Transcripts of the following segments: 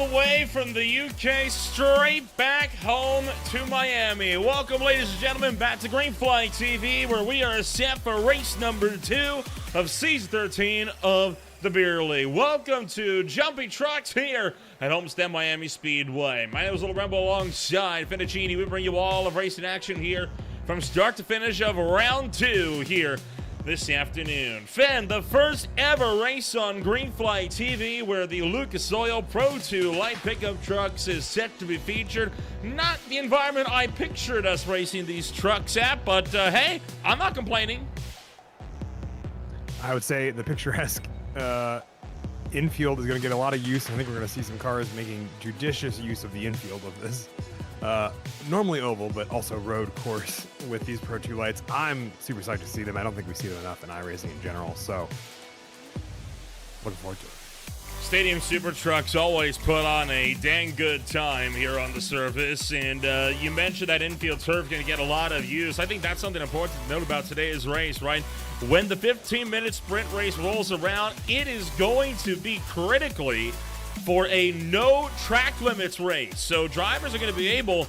the way from the UK straight back home to Miami. Welcome, ladies and gentlemen, back to Green Flag TV, where we are set for race number 2 of season 13 of the Beer League. Welcome to Jumping Trucks here at Homestead-Miami Speedway. My name is Little Rempel alongside Acinni. We bring you all of racing action here from start to finish of round 2 here this afternoon. Finn, the first ever race on Green Flag TV where the Lucas Oil Pro 2 light pickup trucks is set to be featured. Not the environment I pictured us racing these trucks at, but hey, I'm not complaining. I would say the picturesque infield is going to get a lot of use. I think we're going to see some cars making judicious use of the infield of this. Normally oval, but also road course with these Pro 2 lights. I'm super psyched to see them. I don't think we see them enough in iRacing in general, so looking forward to it. Stadium Super Trucks always put on a dang good time here on the surface, and you mentioned that infield turf going to get a lot of use. I think that's something important to note about today's race, right? When the 15-minute sprint race rolls around, it is going to be critically for a no track limits race. So drivers are going to be able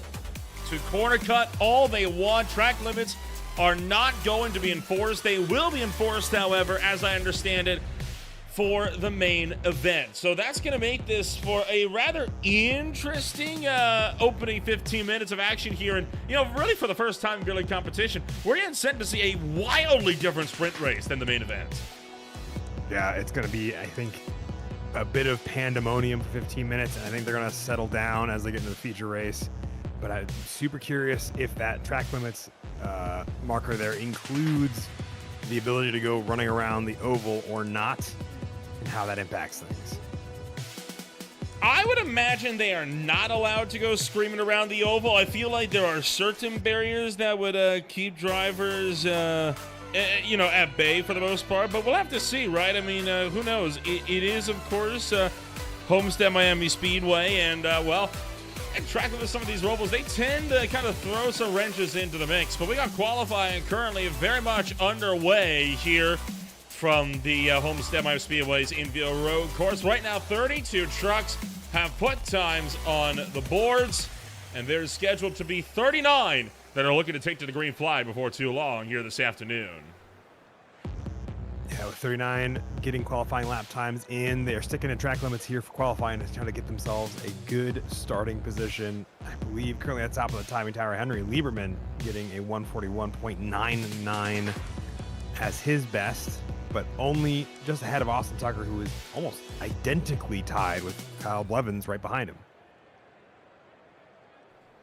to corner cut all they want. Track limits are not going to be enforced. They will be enforced, however, as I understand it, for the main event. So that's going to make this for a rather interesting opening 15 minutes of action here. And, you know, really for the first time in beer league competition, we're getting set to see a wildly different sprint race than the main event. Yeah, it's going to be, I think, a bit of pandemonium for 15 minutes, and I think they're going to settle down as they get into the feature race. But I'm super curious if that track limits marker there includes the ability to go running around the oval or not, and how that impacts things. I would imagine they are not allowed to go screaming around the oval. I feel like there are certain barriers that would keep drivers you know, at bay for the most part, but we'll have to see, right? I mean, who knows? It is, of course, Homestead-Miami Speedway, and, well, and track with some of these ovals, they tend to kind of throw some wrenches into the mix, but we got qualifying currently very much underway here from the Homestead-Miami Speedway's infield road course. Right now, 32 trucks have put times on the boards, and there's scheduled to be 39 that are looking to take to the green flag before too long here this afternoon. Yeah, with 39 getting qualifying lap times in, they're sticking to track limits here for qualifying to try to get themselves a good starting position. I believe currently at the top of the timing tower, Henry Lieberman getting a 141.99 as his best, but only just ahead of Austin Tucker, who is almost identically tied with Kyle Blevins right behind him.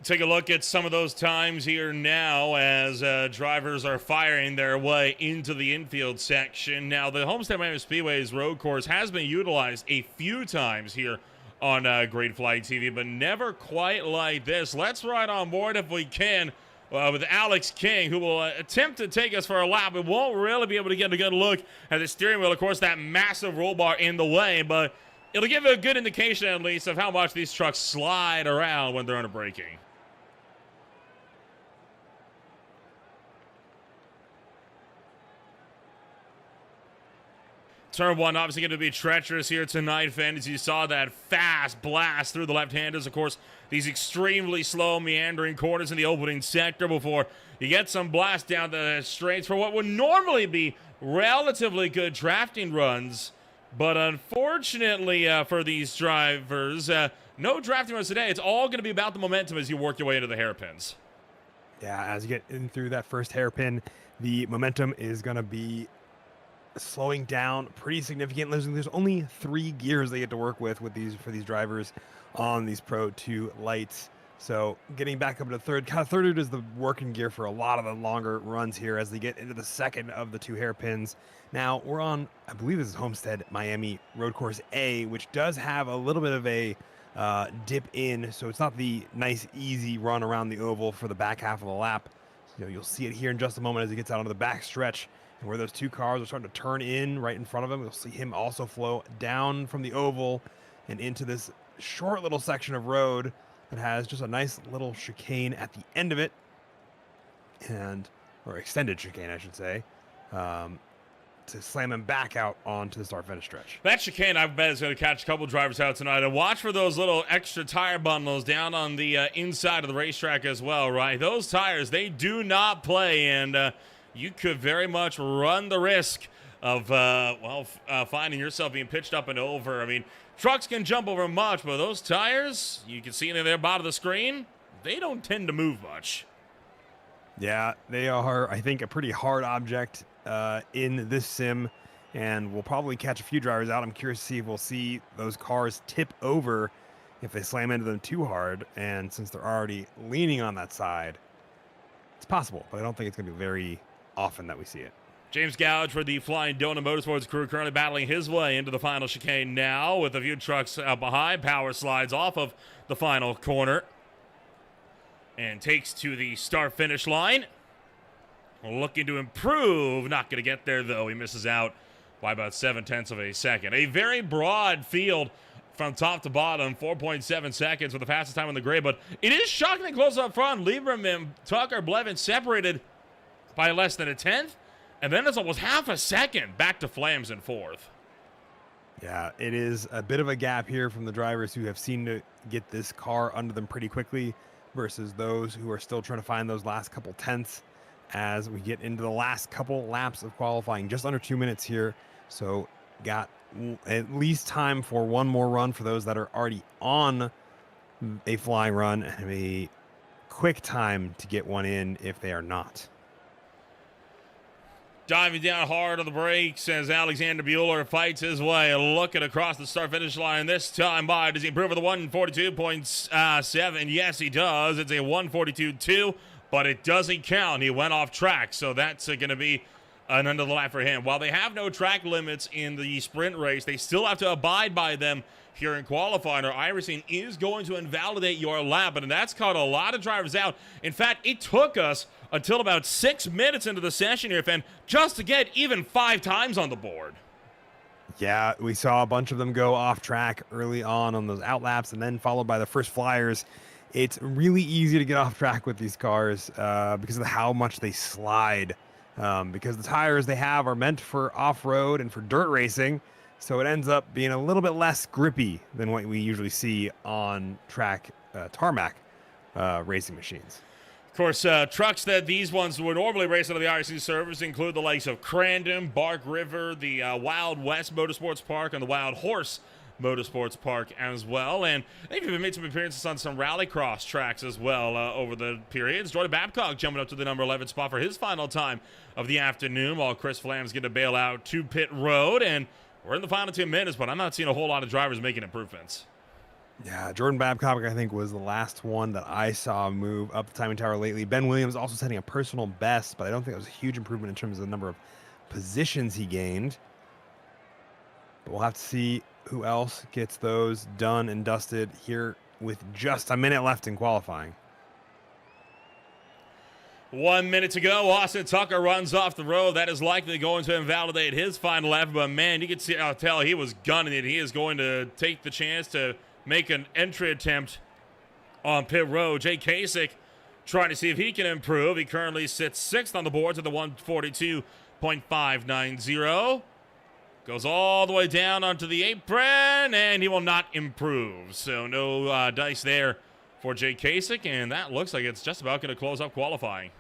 Take a look at some of those times here now as drivers are firing their way into the infield section. Now, the Homestead-Miami Speedway's road course has been utilized a few times here on Green Flag TV, but never quite like this. Let's ride on board if we can with Alex King, who will attempt to take us for a lap. We won't really be able to get a good look at the steering wheel. Of course, that massive roll bar in the way, but it'll give a good indication at least of how much these trucks slide around when they're under braking. Turn 1 obviously going to be treacherous here tonight, fans. You saw that fast blast through the left-handers. Of course, these extremely slow meandering corners in the opening sector before you get some blast down the straights for what would normally be relatively good drafting runs. But unfortunately for these drivers, no drafting runs today. It's all going to be about the momentum as you work your way into the hairpins. Yeah, as you get in through that first hairpin, the momentum is going to be slowing down pretty significant. There's only 3 gears they get to work with these for these drivers on these Pro 2 lights. So getting back up to third, kind of third is the working gear for a lot of the longer runs here as they get into the second of the 2 hairpins. Now we're on, I believe this is Homestead-Miami Road Course A, which does have a little bit of a dip in, so it's not the nice easy run around the oval for the back half of the lap. You know, you'll see it here in just a moment as he gets out onto the back stretch. And where those 2 cars are starting to turn in right in front of him, you'll see him also flow down from the oval and into this short little section of road that has just a nice little chicane at the end of it, or extended chicane, I should say. to slam him back out onto the start-finish stretch. That chicane, I bet, is going to catch a couple drivers out tonight. And watch for those little extra tire bundles down on the inside of the racetrack as well, right? Those tires, they do not play, and you could very much run the risk of, finding yourself being pitched up and over. I mean, trucks can jump over much, but those tires, you can see in the bottom of the screen, they don't tend to move much. Yeah, they are, I think, a pretty hard object in this sim, and we'll probably catch a few drivers out. I'm curious to see if we'll see those cars tip over if they slam into them too hard, and since they're already leaning on that side, it's possible, but I don't think it's going to be very often that we see it. James Gouge for the Flying Donut Motorsports crew currently battling his way into the final chicane now with a few trucks out behind. Power slides off of the final corner and takes to the start-finish line. Looking to improve. Not going to get there, though. He misses out by about 0.7 of a second. A very broad field from top to bottom. 4.7 seconds with the fastest time on the grid. But it is shockingly close up front. Lieberman, Tucker, Blevins separated by less than 1/10. And then it's almost half a second back to Flams in fourth. Yeah, it is a bit of a gap here from the drivers who have seemed to get this car under them pretty quickly versus those who are still trying to find those last couple tenths as we get into the last couple laps of qualifying. Just under 2 minutes here, so got at least time for one more run for those that are already on a flying run, and a quick time to get one in if they are not. Diving down hard on the brakes as Alexander Bueller fights his way, looking across the start-finish line this time by. Does he improve with a 142.7? Yes, he does. It's a 142.2, but it doesn't count. He went off track, so that's going to be an end of the lap for him. While they have no track limits in the sprint race, they still have to abide by them here in qualifying, or iRacing is going to invalidate your lap, and that's caught a lot of drivers out. In fact, it took us until about 6 minutes into the session here, Finn, just to get even 5 times on the board. Yeah, we saw a bunch of them go off track early on those out laps, and then followed by the first flyers. It's really easy to get off track with these cars because of how much they slide. Because the tires they have are meant for off-road and for dirt racing, so it ends up being a little bit less grippy than what we usually see on track tarmac racing machines. Of course, trucks that these ones would normally race on the iRacing servers include the likes of Crandon, Bark River, the Wild West Motorsports Park, and the Wild Horse Motorsports Park as well. And they've even made some appearances on some rallycross tracks as well over the periods. Jordan Babcock jumping up to the number 11 spot for his final time of the afternoon, while Chris Flam's going to bail out to pit road. And we're in the final 2 minutes, but I'm not seeing a whole lot of drivers making improvements. Yeah, Jordan Babcock, I think, was the last one that I saw move up the timing tower lately. Ben Williams also setting a personal best, but I don't think it was a huge improvement in terms of the number of positions he gained. But we'll have to see who else gets those done and dusted here with just a minute left in qualifying. 1 minute to go. Austin Tucker runs off the road. That is likely going to invalidate his final lap. But, man, you can see, I'll tell he was gunning it. He is going to take the chance to make an entry attempt on pit road. Jay Kasich trying to see if he can improve. He currently sits 6th on the board to the 142.590. Goes all the way down onto the apron, and he will not improve. So no dice there for Jay Kasich, and that looks like it's just about going to close up qualifying.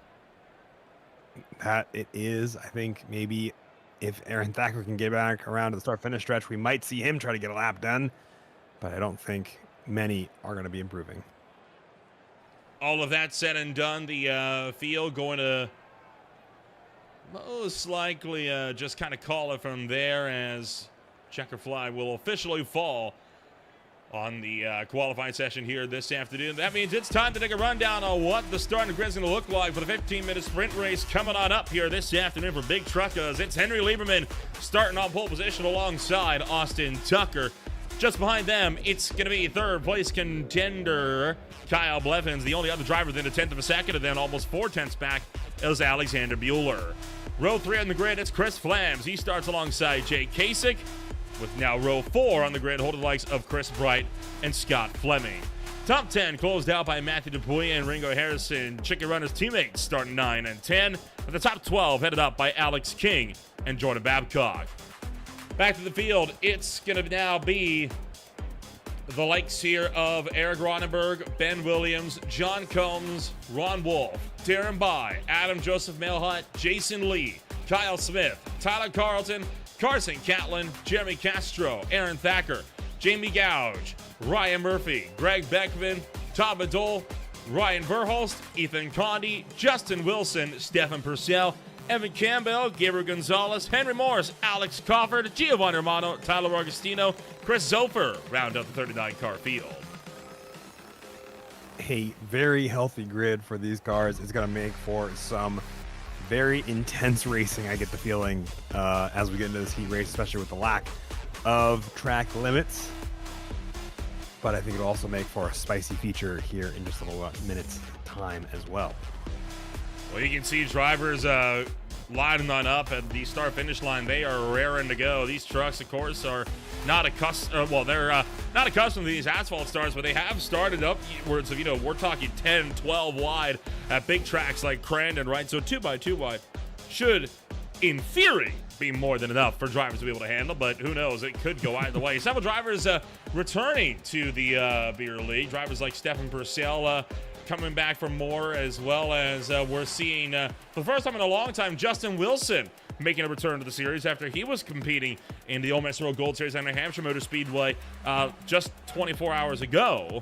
That it is. I think maybe if Aaron Thacker can get back around to the start-finish stretch, we might see him try to get a lap done, but I don't think many are going to be improving. All of that said and done, the field going to most likely just kind of call it from there, as checker flag will officially fall on the qualifying session here this afternoon. That means it's time to take a rundown on what the starting grid is going to look like for the 15-minute sprint race coming on up here this afternoon for Big Truckas. It's Henry Lieberman starting on pole position alongside Austin Tucker. Just behind them, it's going to be third place contender Kyle Blevins. The only other driver within a 1/10 of a second, and then almost 4 tenths back is Alexander Bueller. Row 3 on the grid, it's Chris Flams. He starts alongside Jay Kasich, with now row 4 on the grid, holding the likes of Chris Bright and Scott Fleming. Top 10 closed out by Matthew Dupuy and Ringo Harrison. Chicken Runners teammates starting 9 and 10. With the top 12 headed up by Alex King and Jordan Babcock. Back to the field, it's going to now be the likes here of Eric Ronenberg, Ben Williams, John Combs, Ron Wolf, Darren Bai, Adam Joseph Mailhut, Jason Lee, Kyle Smith, Tyler Carlton, Carson Catlin, Jeremy Castro, Aaron Thacker, Jamie Gouge, Ryan Murphy, Greg Beckman, Tom Adol, Ryan Verhulst, Ethan Condi, Justin Wilson, Stephen Purcell, Evan Campbell, Gabriel Gonzalez, Henry Morris, Alex Cofford, Giovanni Romano, Tyler Augustino, Chris Zofer round out the 39-car field. A very healthy grid for these cars is going to make for some very intense racing, I get the feeling, as we get into this heat race, especially with the lack of track limits. But I think it'll also make for a spicy feature here in just a little minutes time as well. Well, you can see drivers lining on up at the start-finish line. They are raring to go. These trucks, of course, are not accustomed. They're not accustomed to these asphalt starts, but they have started upwards of, we're talking 10, 12 wide at big tracks like Crandon, right? So 2x2 wide should, in theory, be more than enough for drivers to be able to handle, but who knows? It could go either way. Several drivers returning to the beer league. Drivers like Stephen Purcell coming back for more, as well as we're seeing, for the first time in a long time, Justin Wilson making a return to the series after he was competing in the Ole Miss World Gold Series at New Hampshire Motor Speedway just 24 hours ago.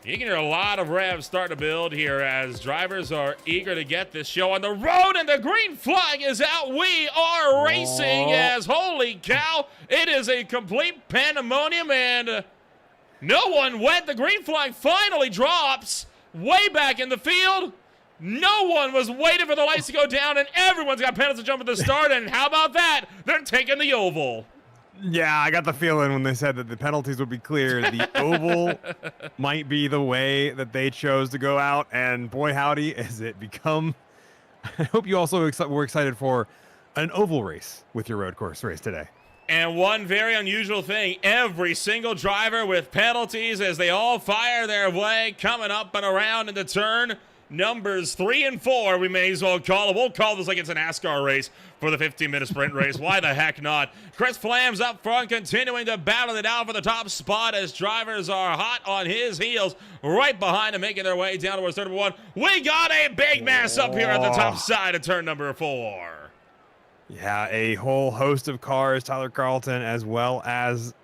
You can hear a lot of revs starting to build here as drivers are eager to get this show on the road, and the green flag is out. We are racing as, holy cow, it is a complete pandemonium, and no one wet. The green flag finally drops way back in the field. No one was waiting for the lights to go down, and everyone's got penalties to jump at the start, and how about that? They're taking the oval. Yeah, I got the feeling when they said that the penalties would be clear, the oval might be the way that they chose to go out, and boy howdy, has it become. I hope you also were excited for an oval race with your road course race today. And one very unusual thing, every single driver with penalties as they all fire their way, coming up and around in the turn. Numbers 3 and 4, we may as well call it. We'll call this like it's a NASCAR race for the 15-minute sprint race. Why the heck not? Chris Flams up front, continuing to battle it out for the top spot as drivers are hot on his heels, right behind him, making their way down towards turn number 1. We got a big mess up here at the top side of turn number 4. Yeah, a whole host of cars, Tyler Carlton, as well as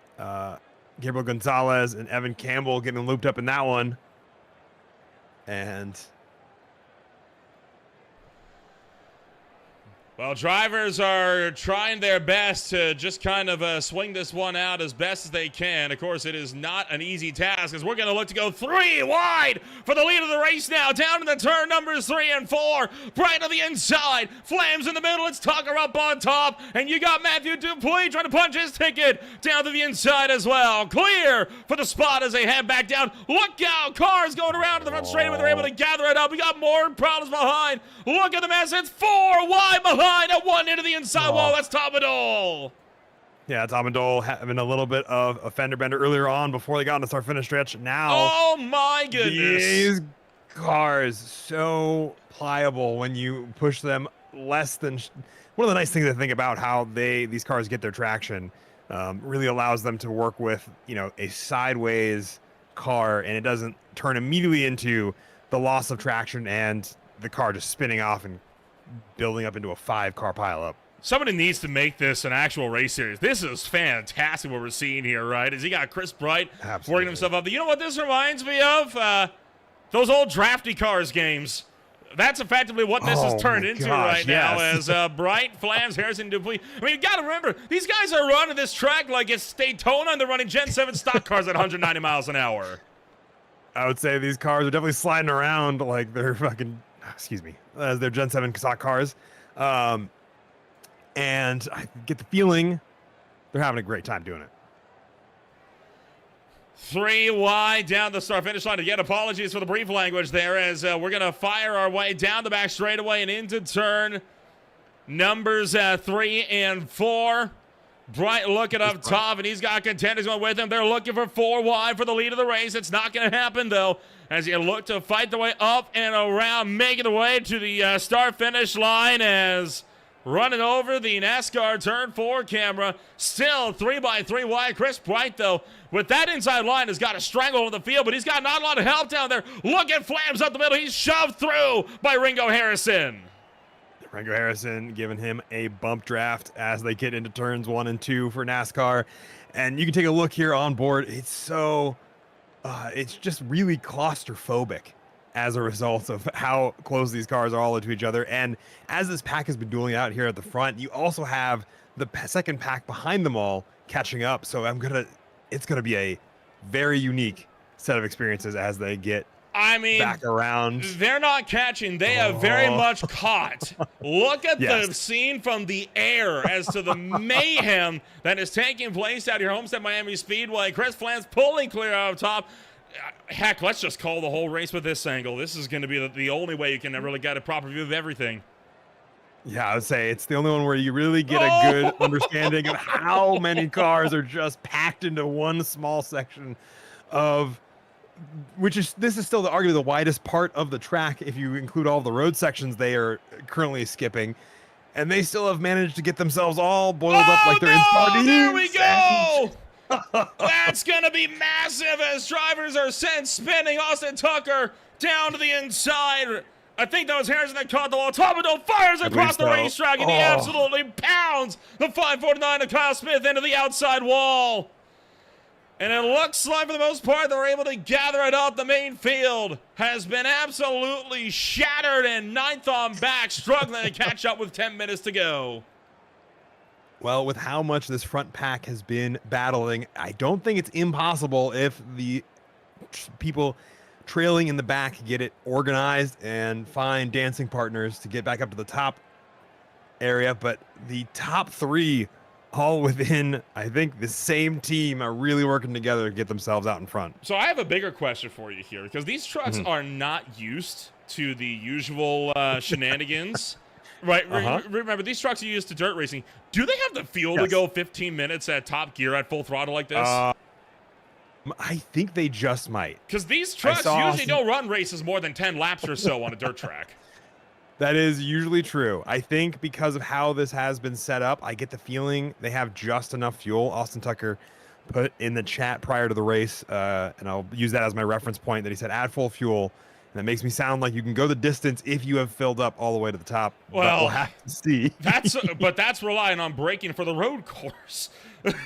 Gabriel Gonzalez and Evan Campbell getting looped up in that one. And well, drivers are trying their best to just kind of swing this one out as best as they can. Of course, it is not an easy task as we're going to look to go 3 wide for the lead of the race now. Down in the turn numbers 3 and 4. Bright on the inside. Flams in the middle. It's Tucker up on top. And you got Matthew Dupuis trying to punch his ticket down to the inside as well. Clear for the spot as they head back down. Look out. Cars going around to the front straightaway. They're able to gather it up. We got more problems behind. Look at the mess. It's 4 wide behind. At one into the inside wall. That's Tom Adol. Yeah, Tom Adol having a little bit of a fender bender earlier on before they got on the start-finish stretch. Now, oh my goodness. These cars so pliable when you push them less than. One of the nice things I think about how these cars get their traction really allows them to work with a sideways car, and it doesn't turn immediately into the loss of traction and the car just spinning off and building up into a 5-car pileup. Somebody needs to make this an actual race series. This is fantastic what we're seeing here, right? As he got Chris Bright working himself up. You know what this reminds me of? Those old drafty cars games. That's effectively what this has turned into right now as Bright, Flams, Harrison, Dupuis. I mean, you got to remember, these guys are running this track like it's Daytona, and they're running Gen 7 stock cars at 190 miles an hour. I would say these cars are definitely sliding around like they're fucking, as they're Gen 7 stock cars. And I get the feeling they're having a great time doing it. 3 wide down the start-finish line. Again, apologies for the brief language there as we're going to fire our way down the back straightaway and into turn numbers 3 and 4. Bright looking up top, and he's got contenders going with him. They're looking for 4 wide for the lead of the race. It's not going to happen, though, as you look to fight the way up and around, making the way to the start-finish line as running over the NASCAR Turn 4 camera. Still 3x3 wide. Chris Bright, though, with that inside line, has got a strangle on the field, but he's got not a lot of help down there. Look at Flams up the middle. He's shoved through by Ringo Harrison. Ringo Harrison giving him a bump draft as they get into turns 1 and 2 for NASCAR. And you can take a look here on board. It's so, it's just really claustrophobic as a result of how close these cars are all to each other. And as this pack has been dueling out here at the front, you also have the second pack behind them all catching up. So it's gonna be a very unique set of experiences as they get back around. They're not catching. They have very much caught. Look at the scene from the air as to the mayhem that is taking place out here, Homestead-Miami Speedway. Chris Flans pulling clear out of top. Heck, let's just call the whole race with this angle. This is going to be the only way you can really get a proper view of everything. Yeah, I would say it's the only one where you really get a good understanding of how many cars are just packed into one small section of, this is still arguably the widest part of the track if you include all the road sections they are currently skipping. And they still have managed to get themselves all boiled up like they're in sardines. There we go! That's going to be massive as drivers are sent spinning. Austin Tucker down to the inside. I think that was Harrison that caught the wall. Tomato fires across the racetrack, and he absolutely pounds the 549 of Kyle Smith into the outside wall. And it looks like, for the most part, they're able to gather it up. The main field has been absolutely shattered, and ninth on back, struggling to catch up with 10 minutes to go. Well, with how much this front pack has been battling, I don't think it's impossible if the people trailing in the back get it organized and find dancing partners to get back up to the top area. But the top three, all within, I think, the same team, are really working together to get themselves out in front. So I have a bigger question for you here, because these trucks are not used to the usual shenanigans. Right, remember, these trucks are used to dirt racing. Do they have the fuel to go 15 minutes at top gear at full throttle like this? I think they just might. Because these trucks usually don't run races more than 10 laps or so on a dirt track. That is usually true. I think because of how this has been set up, I get the feeling they have just enough fuel. Austin Tucker put in the chat prior to the race, and I'll use that as my reference point, that he said, add full fuel. That makes me sound like you can go the distance if you have filled up all the way to the top. Well, but we'll have to see. That's relying on braking for the road course. Hold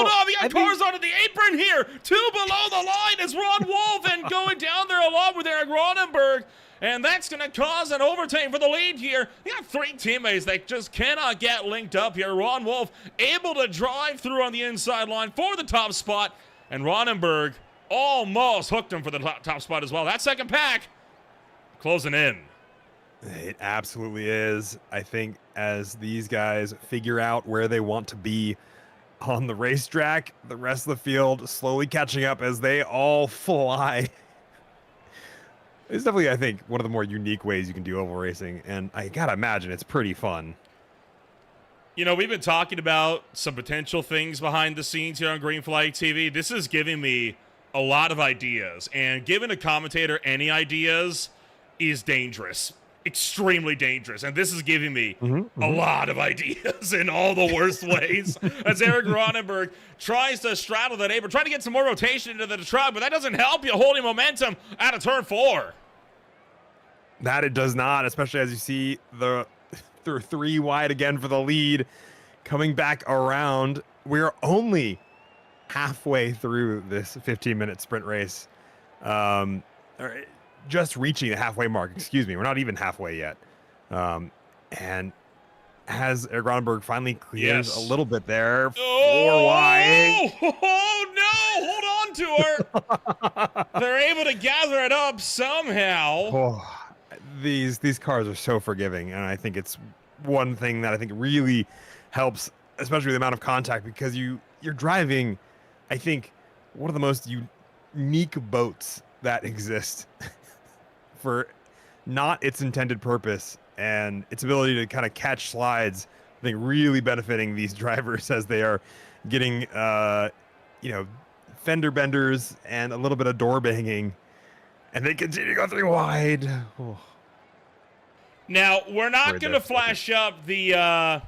on. We got cars onto the apron here. Two below the line is Ron Wolf, and going down there along with Eric Ronenberg. And that's going to cause an overtake for the lead here. You got three teammates that just cannot get linked up here. Ron Wolf able to drive through on the inside line for the top spot. And Ronenberg almost hooked him for the top spot as well. That second pack closing in. It absolutely is. I think as these guys figure out where they want to be on the racetrack, the rest of the field slowly catching up as they all fly. It's definitely, I think, one of the more unique ways you can do oval racing, and I gotta imagine it's pretty fun. You know, we've been talking about some potential things behind the scenes here on Green Flag TV. This is giving me a lot of ideas, and giving a commentator any ideas is dangerous, extremely dangerous. And this is giving me a lot of ideas in all the worst ways. As Eric Ronenberg tries to straddle that apron, trying to get some more rotation into the truck, but that doesn't help you holding momentum out of turn 4. That it does not, especially as you see the three wide again for the lead coming back around. We're only halfway through this 15-minute sprint race, just reaching the halfway mark. Excuse me, we're not even halfway yet. And as Eric Ronenberg finally clears a little bit there, 4 wide. Oh no! Hold on to her. They're able to gather it up somehow. These cars are so forgiving, and I think it's one thing that I think really helps, especially with the amount of contact, because you're driving, I think, one of the most unique boats that exist for not its intended purpose, and its ability to kind of catch slides, I think, really benefiting these drivers as they are getting, fender benders and a little bit of door banging, and they continue to go 3 wide. Now, we're not For going the to flash up the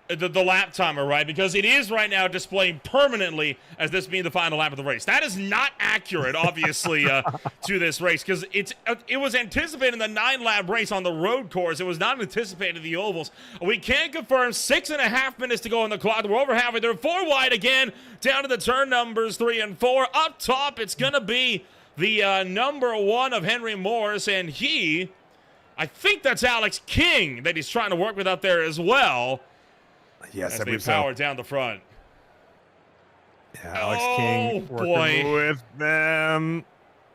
lap timer, right? Because it is right now displaying permanently as this being the final lap of the race. That is not accurate, obviously, to this race, because it was anticipated in the 9-lap race on the road course. It was not anticipated in the ovals. We can confirm 6.5 minutes to go on the clock. We're over halfway there. 4 wide again, down to the turn numbers 3 and 4. Up top, it's going to be the number 1 of Henry Morris, and I think that's Alex King that he's trying to work with up there as well. Yes, as I they believe power so. down the front. Yeah, Alex King working boy. with them.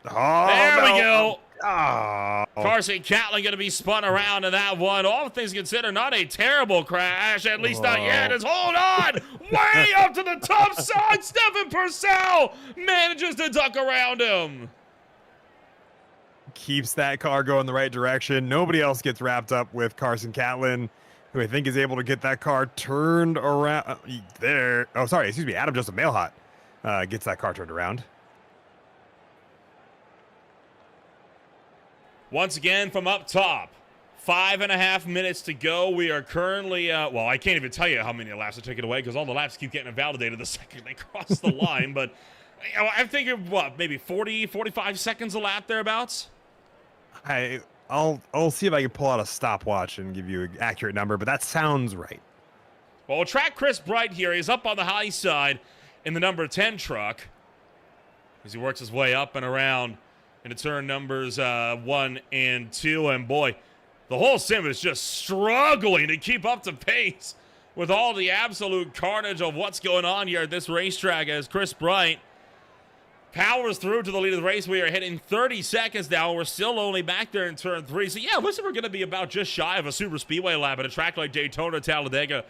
Oh, There no. we go. Oh. Carson Catlin going to be spun around in that one. All things considered, not a terrible crash. At least not yet. It's hold on. Way up to the top side. Stephen Purcell manages to duck around him. Keeps that car going the right direction. Nobody else gets wrapped up with Carson Catlin, who I think is able to get that car turned around there. Oh, sorry. Excuse me. Adam Joseph Mailhot gets that car turned around. Once again from up top. 5.5 minutes to go. We are currently, well, I can't even tell you how many laps are taken away because all the laps keep getting invalidated the second they cross the line. But I'm thinking, what, maybe 40, 45 seconds a lap thereabouts? I'll see if I can pull out a stopwatch and give you an accurate number, but that sounds right. Well, we'll track Chris Bright here. He's up on the high side in the number 10 truck as he works his way up and around into turn numbers 1 and 2. And boy, the whole sim is just struggling to keep up to pace with all the absolute carnage of what's going on here at this racetrack as Chris Bright powers through to the lead of the race. We are hitting 30 seconds now. We're still only back there in turn 3. So, yeah, listen, we're going to be about just shy of a super speedway lap at a track like Daytona, Talladega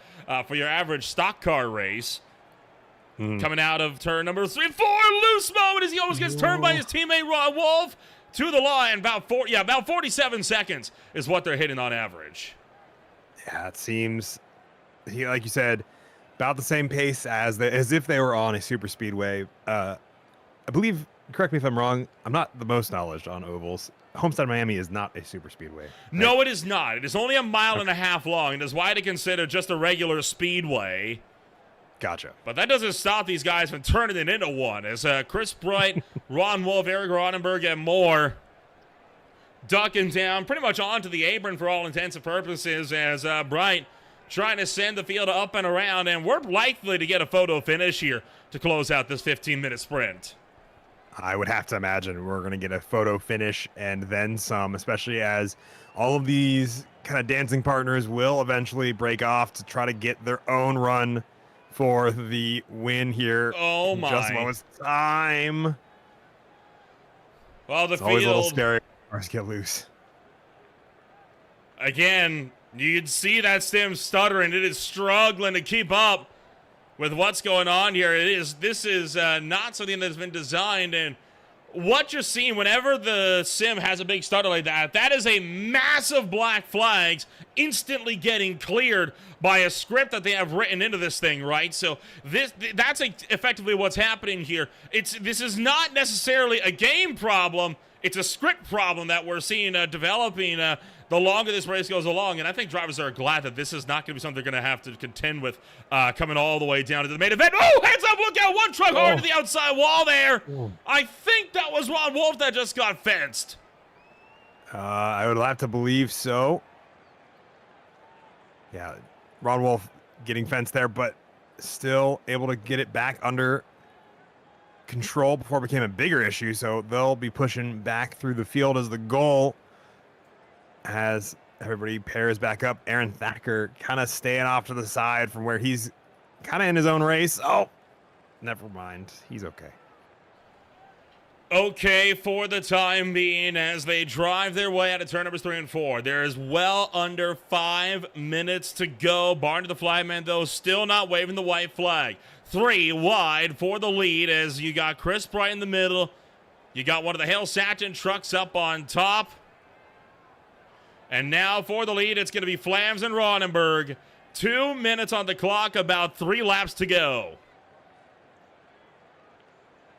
for your average stock car race. Coming out of turn number 3 and 4. Loose moment as he almost gets turned by his teammate Ron Wolf to the line. About 47 seconds is what they're hitting on average. Yeah, it seems, like you said, about the same pace as if they were on a super speedway. I believe, correct me if I'm wrong, I'm not the most knowledge on ovals. Homestead-Miami is not a super speedway. Right? No, it is not. It is only 1.5 miles long. It is why to consider just a regular speedway. Gotcha. But that doesn't stop these guys from turning it into one. As Chris Bright, Ron Wolf, Eric Ronenberg, and more ducking down pretty much onto the apron for all intents and purposes as Bright trying to send the field up and around. And we're likely to get a photo finish here to close out this 15-minute sprint. I would have to imagine we're going to get a photo finish and then some, especially as all of these kind of dancing partners will eventually break off to try to get their own run for the win here. Oh, my. Just a moment's time. Well, the It's always a field, little scary when cars get loose. again, you can see that stem stuttering. It is struggling to keep up with what's going on here. This is not something that's been designed, and what you're seeing whenever the sim has a big stutter like that is a massive black flags instantly getting cleared by a script that they have written into this thing, right? So that's effectively what's happening here. This is not necessarily a game problem. It's a script problem that we're seeing developing the longer this race goes along. And I think drivers are glad that this is not going to be something they're going to have to contend with coming all the way down to the main event. Oh, heads up, look out, one truck hard to the outside wall there. I think that was Ron Wolf that just got fenced. I would have to believe so. Yeah, Ron Wolf getting fenced there, but still able to get it back under control before it became a bigger issue. So they'll be pushing back through the field as the goal as everybody pairs back up. Aaron Thacker kind of staying off to the side from where he's kind of in his own race. Oh, never mind. He's okay. Okay for the time being as they drive their way out of turn numbers 3 and 4. There is well under 5 minutes to go. Barn to the flagman, though, still not waving the white flag. 3 wide for the lead as you got Chris Bright in the middle. You got one of the Hale Satin trucks up on top. And now for the lead, it's going to be Flams and Ronenberg. 2 minutes on the clock, about 3 laps to go.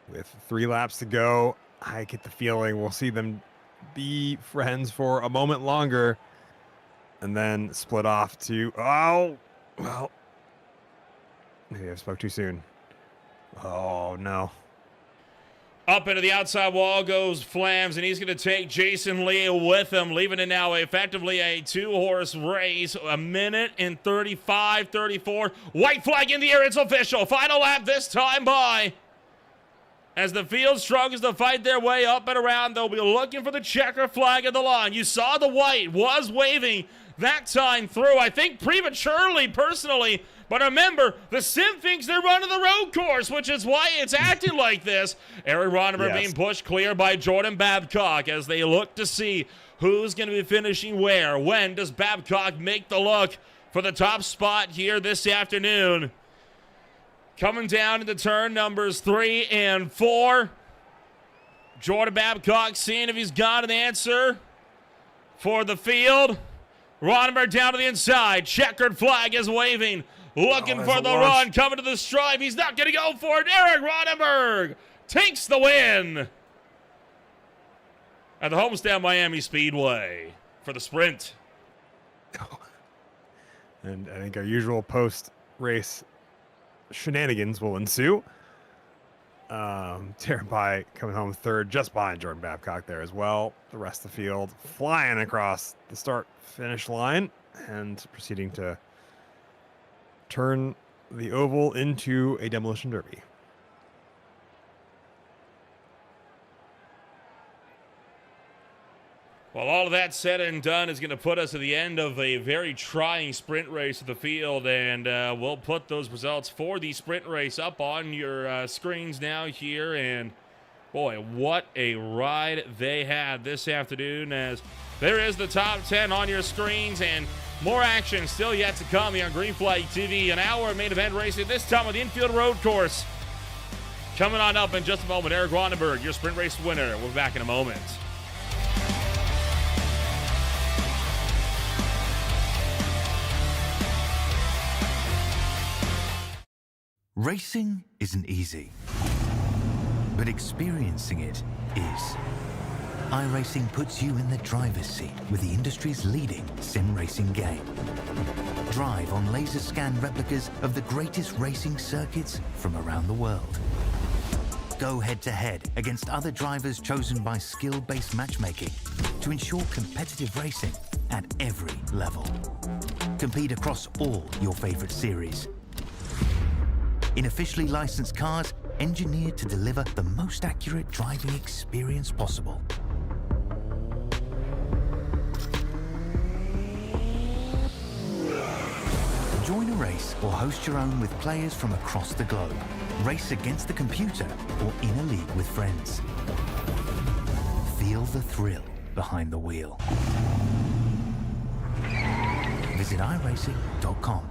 With 3 laps to go, I get the feeling we'll see them be friends for a moment longer. and then split off to, oh, well, maybe I spoke too soon. Oh, no. Up into the outside wall goes Flams, and he's going to take Jason Lee with him, leaving it now effectively a two-horse race. A minute and 35, 34. White flag in the air. It's official. Final lap this time by. As the field struggles to fight their way up and around, they'll be looking for the checker flag at the line. You saw the white was waving that time through, I think prematurely, personally. But remember, the sim thinks they're running the road course, which is why it's acting like this. Eric Ronneberg being pushed clear by Jordan Babcock as they look to see who's going to be finishing where. When does Babcock make the look for the top spot here this afternoon? Coming down into turn numbers 3 and 4. Jordan Babcock seeing if he's got an answer for the field. Ronneberg down to the inside. Checkered flag is waving. Looking for the run, coming to the stripe. He's not going to go for it. Eric Ronneberg takes the win at the Homestead-Miami Speedway for the sprint. And I think our usual post-race shenanigans will ensue. Terabai coming home third, just behind Jordan Babcock there as well. The rest of the field flying across the start-finish line and proceeding to turn the oval into a demolition derby. Well, all of that said and done is going to put us at the end of a very trying sprint race of the field, and we'll put those results for the sprint race up on your screens now here. And boy, what a ride they had this afternoon, as there is the top 10 on your screens, and more action still yet to come here on Green Flag TV. An hour of main event racing, this time on the infield road course. Coming on up in just a moment, Eric Ronneberg, your sprint race winner. We'll be back in a moment. Racing isn't easy, but experiencing it is. iRacing puts you in the driver's seat with the industry's leading sim racing game. Drive on laser scan replicas of the greatest racing circuits from around the world. Go head-to-head against other drivers chosen by skill-based matchmaking to ensure competitive racing at every level. Compete across all your favorite series in officially licensed cars engineered to deliver the most accurate driving experience possible. Join a race or host your own with players from across the globe. Race against the computer or in a league with friends. Feel the thrill behind the wheel. Visit iRacing.com.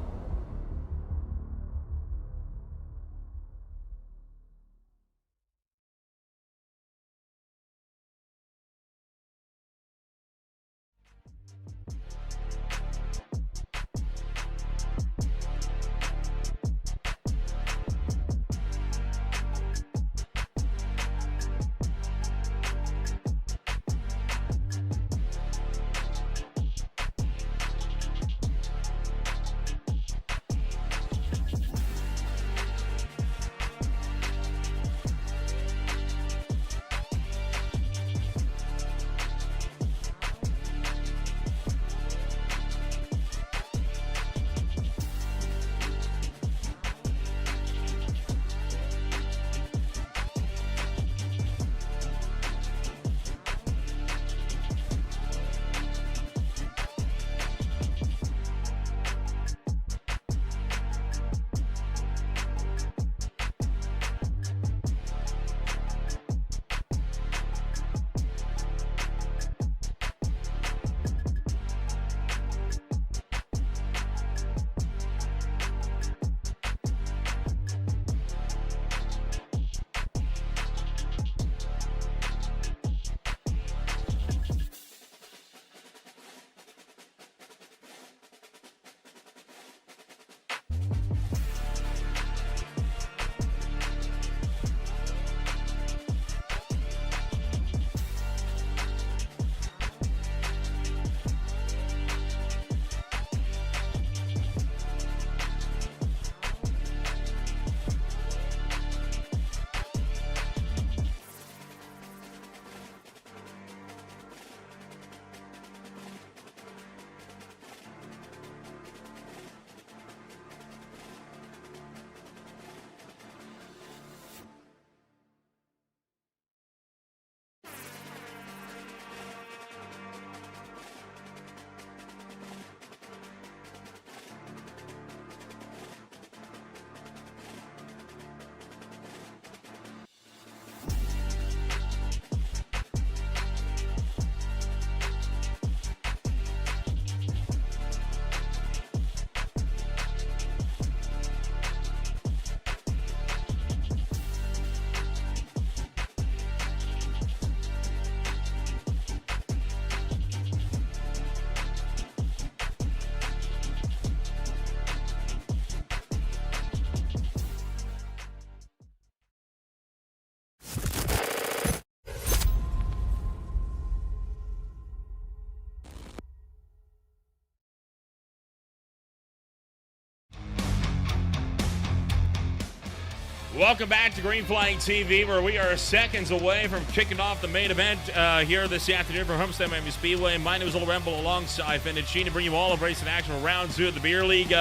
Welcome back to Green Flag TV, where we are seconds away from kicking off the main event here this afternoon from Homestead-Miami Speedway. My name is Rempel alongside Acinni, bring you all of racing action from round 2 of the Beer League.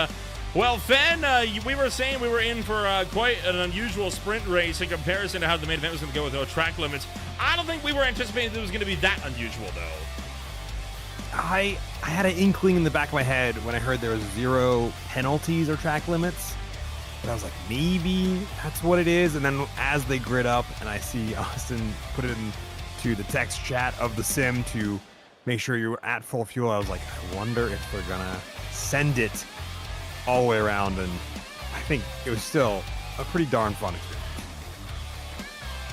Well, Fen, we were saying we were in for quite an unusual sprint race in comparison to how the main event was going to go with no track limits. I don't think we were anticipating that it was going to be that unusual, though. I had an inkling in the back of my head when I heard there was 0 penalties or track limits. But I was like, maybe that's what it is. And then as they grid up and I see Austin put it into the text chat of the sim to make sure you're at full fuel, I was like, I wonder if they're going to send it all the way around. And I think it was still a pretty darn fun experience.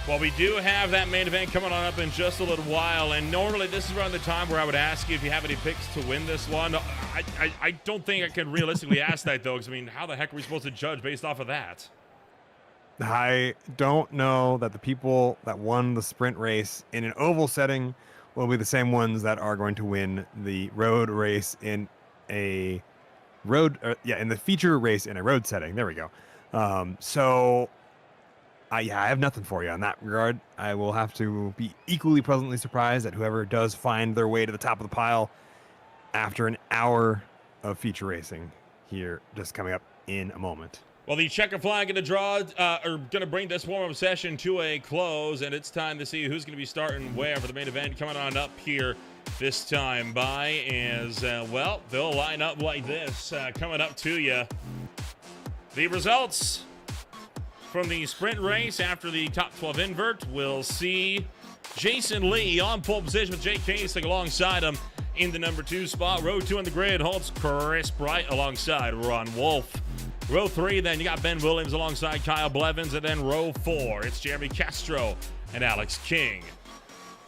Well, we do have that main event coming on up in just a little while, and normally this is around the time where I would ask you if you have any picks to win this one. I don't think I can realistically ask that, though, because, I mean, how the heck are we supposed to judge based off of that? I don't know that the people that won the sprint race in an oval setting will be the same ones that are going to win the road race in a in the feature race in a road setting. There we go. I have nothing for you on that regard. I will have to be equally pleasantly surprised at whoever does find their way to the top of the pile after an hour of feature racing here, just coming up in a moment. Well, the checker flag going to draw, or going to bring this warm-up session to a close, and it's time to see who's going to be starting where for the main event coming on up here this time by as, well, they'll line up like this coming up to you. The results from the sprint race after the top 12 invert, we'll see Jason Lee on pole position with Jake Kasich alongside him in the number 2 spot. Row 2 on the grid holds Chris Bright alongside Ron Wolf. Row 3, then you got Ben Williams alongside Kyle Blevins, and then row 4, it's Jeremy Castro and Alex King.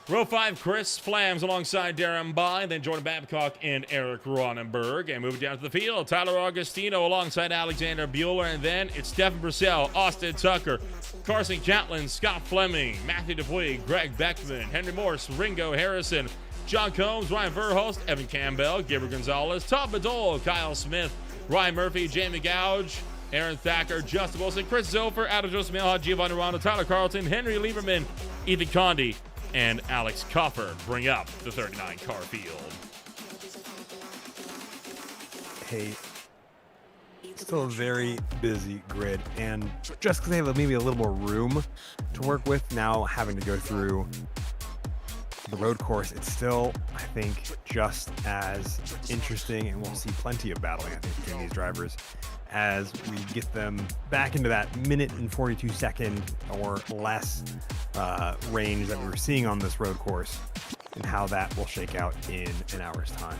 Row 5, Chris Flams alongside Darren By, then Jordan Babcock and Eric Ronenberg. And moving down to the field, Tyler Augustino alongside Alexander Bueller. And then it's Stephen Purcell, Austin Tucker, Carson Catlin, Scott Fleming, Matthew Dupuy, Greg Beckman, Henry Morse, Ringo Harrison, John Combs, Ryan Verhulst, Evan Campbell, Gabriel Gonzalez, Todd Badol, Kyle Smith, Ryan Murphy, Jamie Gouge, Aaron Thacker, Justin Wilson, Chris Zofer, Adam Joseph Milha, Giovanni Rondo, Tyler Carlton, Henry Lieberman, Ethan Condi, and Alex Coffer bring up the 39 car field. Hey, still a very busy grid, and just because they have maybe a little more room to work with now, having to go through the road course, it's still, I think, just as interesting, and we'll see plenty of battling, I think, between these drivers as we get them back into that minute and 42 second or less range that we were seeing on this road course, and how that will shake out in an hour's time.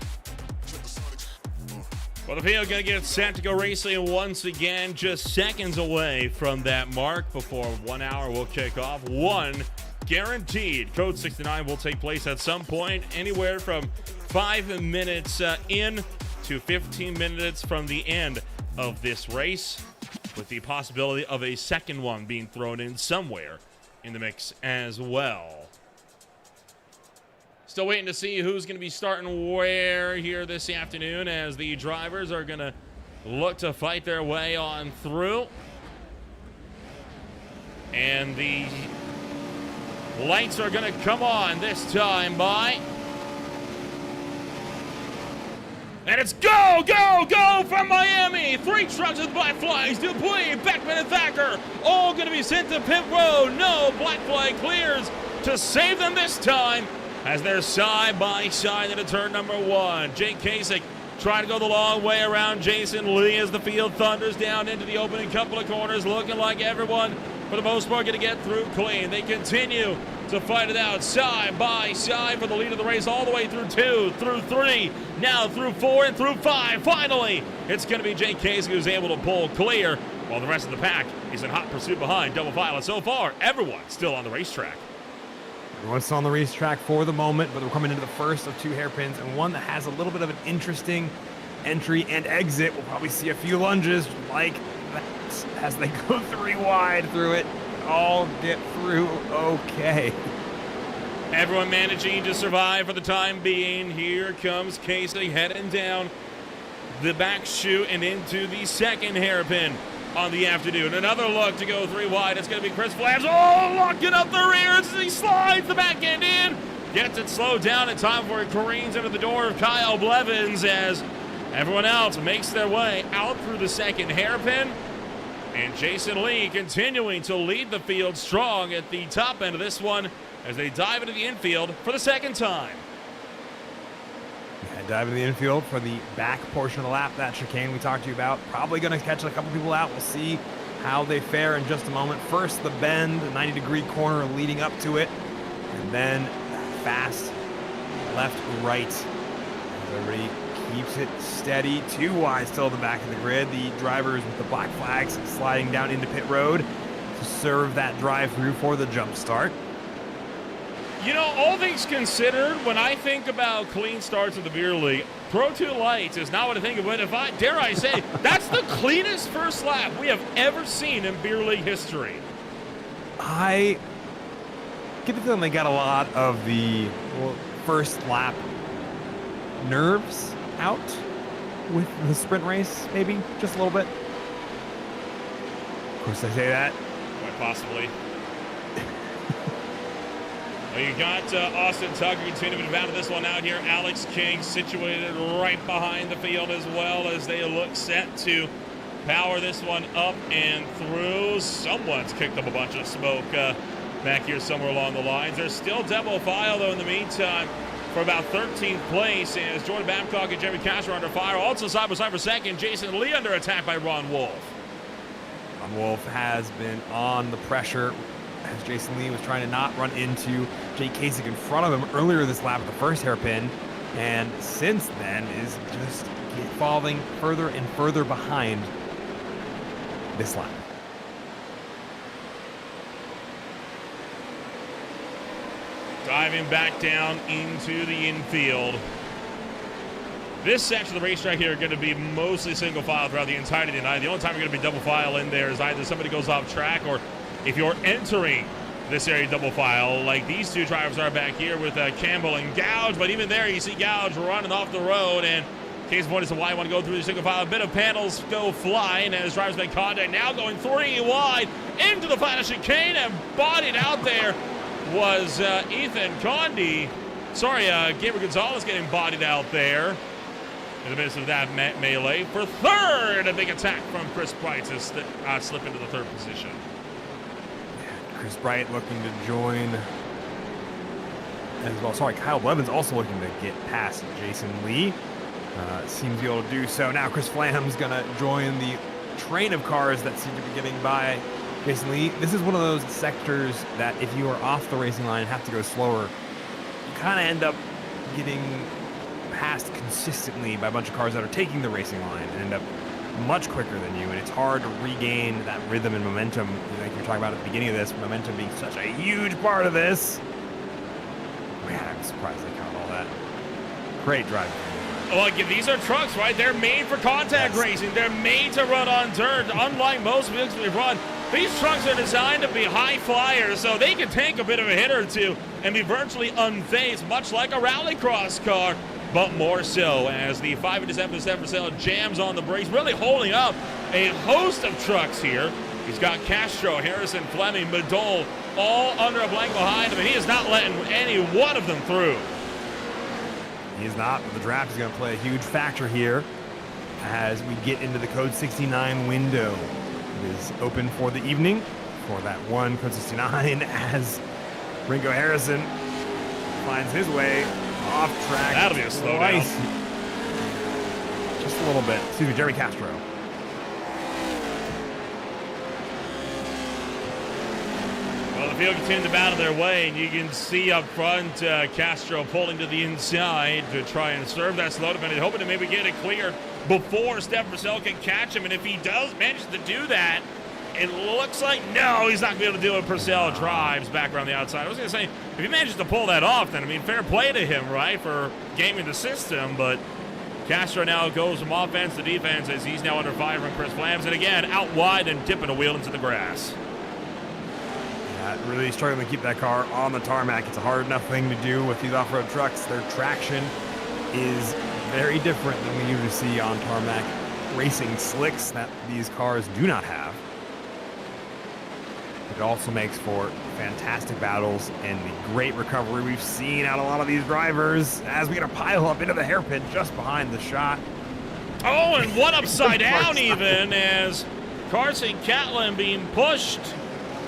Well, the field going to get set to go racing once again, just seconds away from that mark before 1 hour will kick off. One guaranteed. Code 69 will take place at some point, anywhere from 5 minutes in to 15 minutes from the end of this race, with the possibility of a second one being thrown in somewhere in the mix as well. Still waiting to see who's going to be starting where here this afternoon, as the drivers are going to look to fight their way on through. And the lights are going to come on this time by. And it's go, go, go from Miami. 3 trucks with black flags. Dupuy, Beckman, and Thacker all going to be sent to pit road. No, black flag clears to save them this time as they're side by side into turn number 1. Jake Kasich trying to go the long way around Jason Lee as the field thunders down into the opening couple of corners, looking like everyone, for the most part, going to get through clean. They continue to fight it out side by side for the lead of the race all the way through 2, through 3, now through 4, and through 5. Finally, it's going to be Jake Kasich who's able to pull clear, while the rest of the pack is in hot pursuit behind double file. And so far, everyone's still on the racetrack. Everyone's still on the racetrack for the moment, but we're coming into the first of 2 hairpins, and one that has a little bit of an interesting entry and exit. We'll probably see a few lunges like that as they go 3 wide through it. All get through okay. Everyone managing to survive for the time being. Here comes Kasich heading down the back chute and into the second hairpin on the afternoon. Another look to go 3 wide. It's going to be Chris Flams. Oh, locking up the rear as he slides the back end in. Gets it slowed down in time for it careens into the door of Kyle Blevins as everyone else makes their way out through the second hairpin. And Jason Lee continuing to lead the field strong at the top end of this one as they dive into the infield for the second time. Yeah, dive into the infield for the back portion of the lap. That chicane we talked to you about. Probably going to catch a couple people out. We'll see how they fare in just a moment. First, the bend, the 90-degree corner leading up to it. And then fast left-right. As everybody keeps it steady. 2 wide still at the back of the grid. The drivers with the black flags sliding down into pit road to serve that drive-through for the jump start. You know, all things considered, when I think about clean starts of the beer league, Pro 2 Lights is not what I think of. But if I dare I say, that's the cleanest first lap we have ever seen in beer league history. I get the feeling they got a lot of the first lap nerves out with the sprint race, maybe just a little bit. Of course, I say that. Quite possibly. Well, you got Austin Tucker continuing to battle this one out here. Alex King situated right behind the field as well as they look set to power this one up and through. Someone's kicked up a bunch of smoke back here somewhere along the lines. There's still double file, though, in the meantime, for about 13th place as Jordan Babcock and Jeremy Castro under fire. Also side by side for second, Jason Lee under attack by Ron Wolf. Ron Wolf has been on the pressure as Jason Lee was trying to not run into Jake Kasich in front of him earlier this lap at the first hairpin, and since then is just falling further and further behind this lap. Diving back down into the infield. This section of the racetrack here are going to be mostly single file throughout the entirety of the night. The only time you're going to be double file in there is either somebody goes off track or if you're entering this area double file, like these two drivers are back here with Campbell and Gouge. But even there, you see Gouge running off the road. And case point as to why you want to go through the single file. A bit of panels go flying as drivers make contact. Now going 3 wide into the final chicane and bodied out there was Ethan Condi. Sorry, Gabriel Gonzalez getting bodied out there in the midst of that melee. For third, a big attack from Chris Bright to slip into the third position. Chris Bright looking to join as well. Sorry, Kyle Blevins also looking to get past Jason Lee. Seems to be able to do so. Now Chris Flam's going to join the train of cars that seem to be getting by Jason Lee. This is one of those sectors that if you are off the racing line and have to go slower, you kind of end up getting passed consistently by a bunch of cars that are taking the racing line and end up much quicker than you, and it's hard to regain that rhythm and momentum like you're talking about at the beginning of this, momentum being such a huge part of this. Man, I'm surprised they caught all that. Great driving. Well, again, these are trucks, right? They're made for contact racing. They're made to run on dirt. Unlike most vehicles we run, these trucks are designed to be high flyers, so they can take a bit of a hit or two and be virtually unfazed, much like a rallycross car. But more so as the 5-7 jams on the brakes, really holding up a host of trucks here. He's got Castro, Harrison, Fleming, Madole, all under a blank behind him, and he is not letting any one of them through. He is not, but the draft is going to play a huge factor here as we get into the Code 69 window. It is open for the evening for that one Code 69 as Ringo Harrison finds his way off track. That'll be a slowdown. Just a little bit. Excuse me, Jerry Castro. Well, the field continues to battle their way, and you can see up front Castro pulling to the inside to try and serve that slowdown, and hoping to maybe get it cleared before Steph Purcell can catch him. And if he does manage to do that, it looks like, no, he's not going to be able to do it. Purcell drives back around the outside. I was going to say, if he manages to pull that off, then, I mean, fair play to him, right, for gaming the system. But Castro now goes from offense to defense as he's now under fire from Chris Flams. And again, out wide and tipping a wheel into the grass. Yeah, really struggling to keep that car on the tarmac. It's a hard enough thing to do with these off-road trucks. Their traction is very different than we usually see on tarmac racing slicks that these cars do not have. It also makes for fantastic battles and the great recovery we've seen out of a lot of these drivers as we get a pile up into the hairpin just behind the shot. Oh, and one upside down even as Carson Catlin being pushed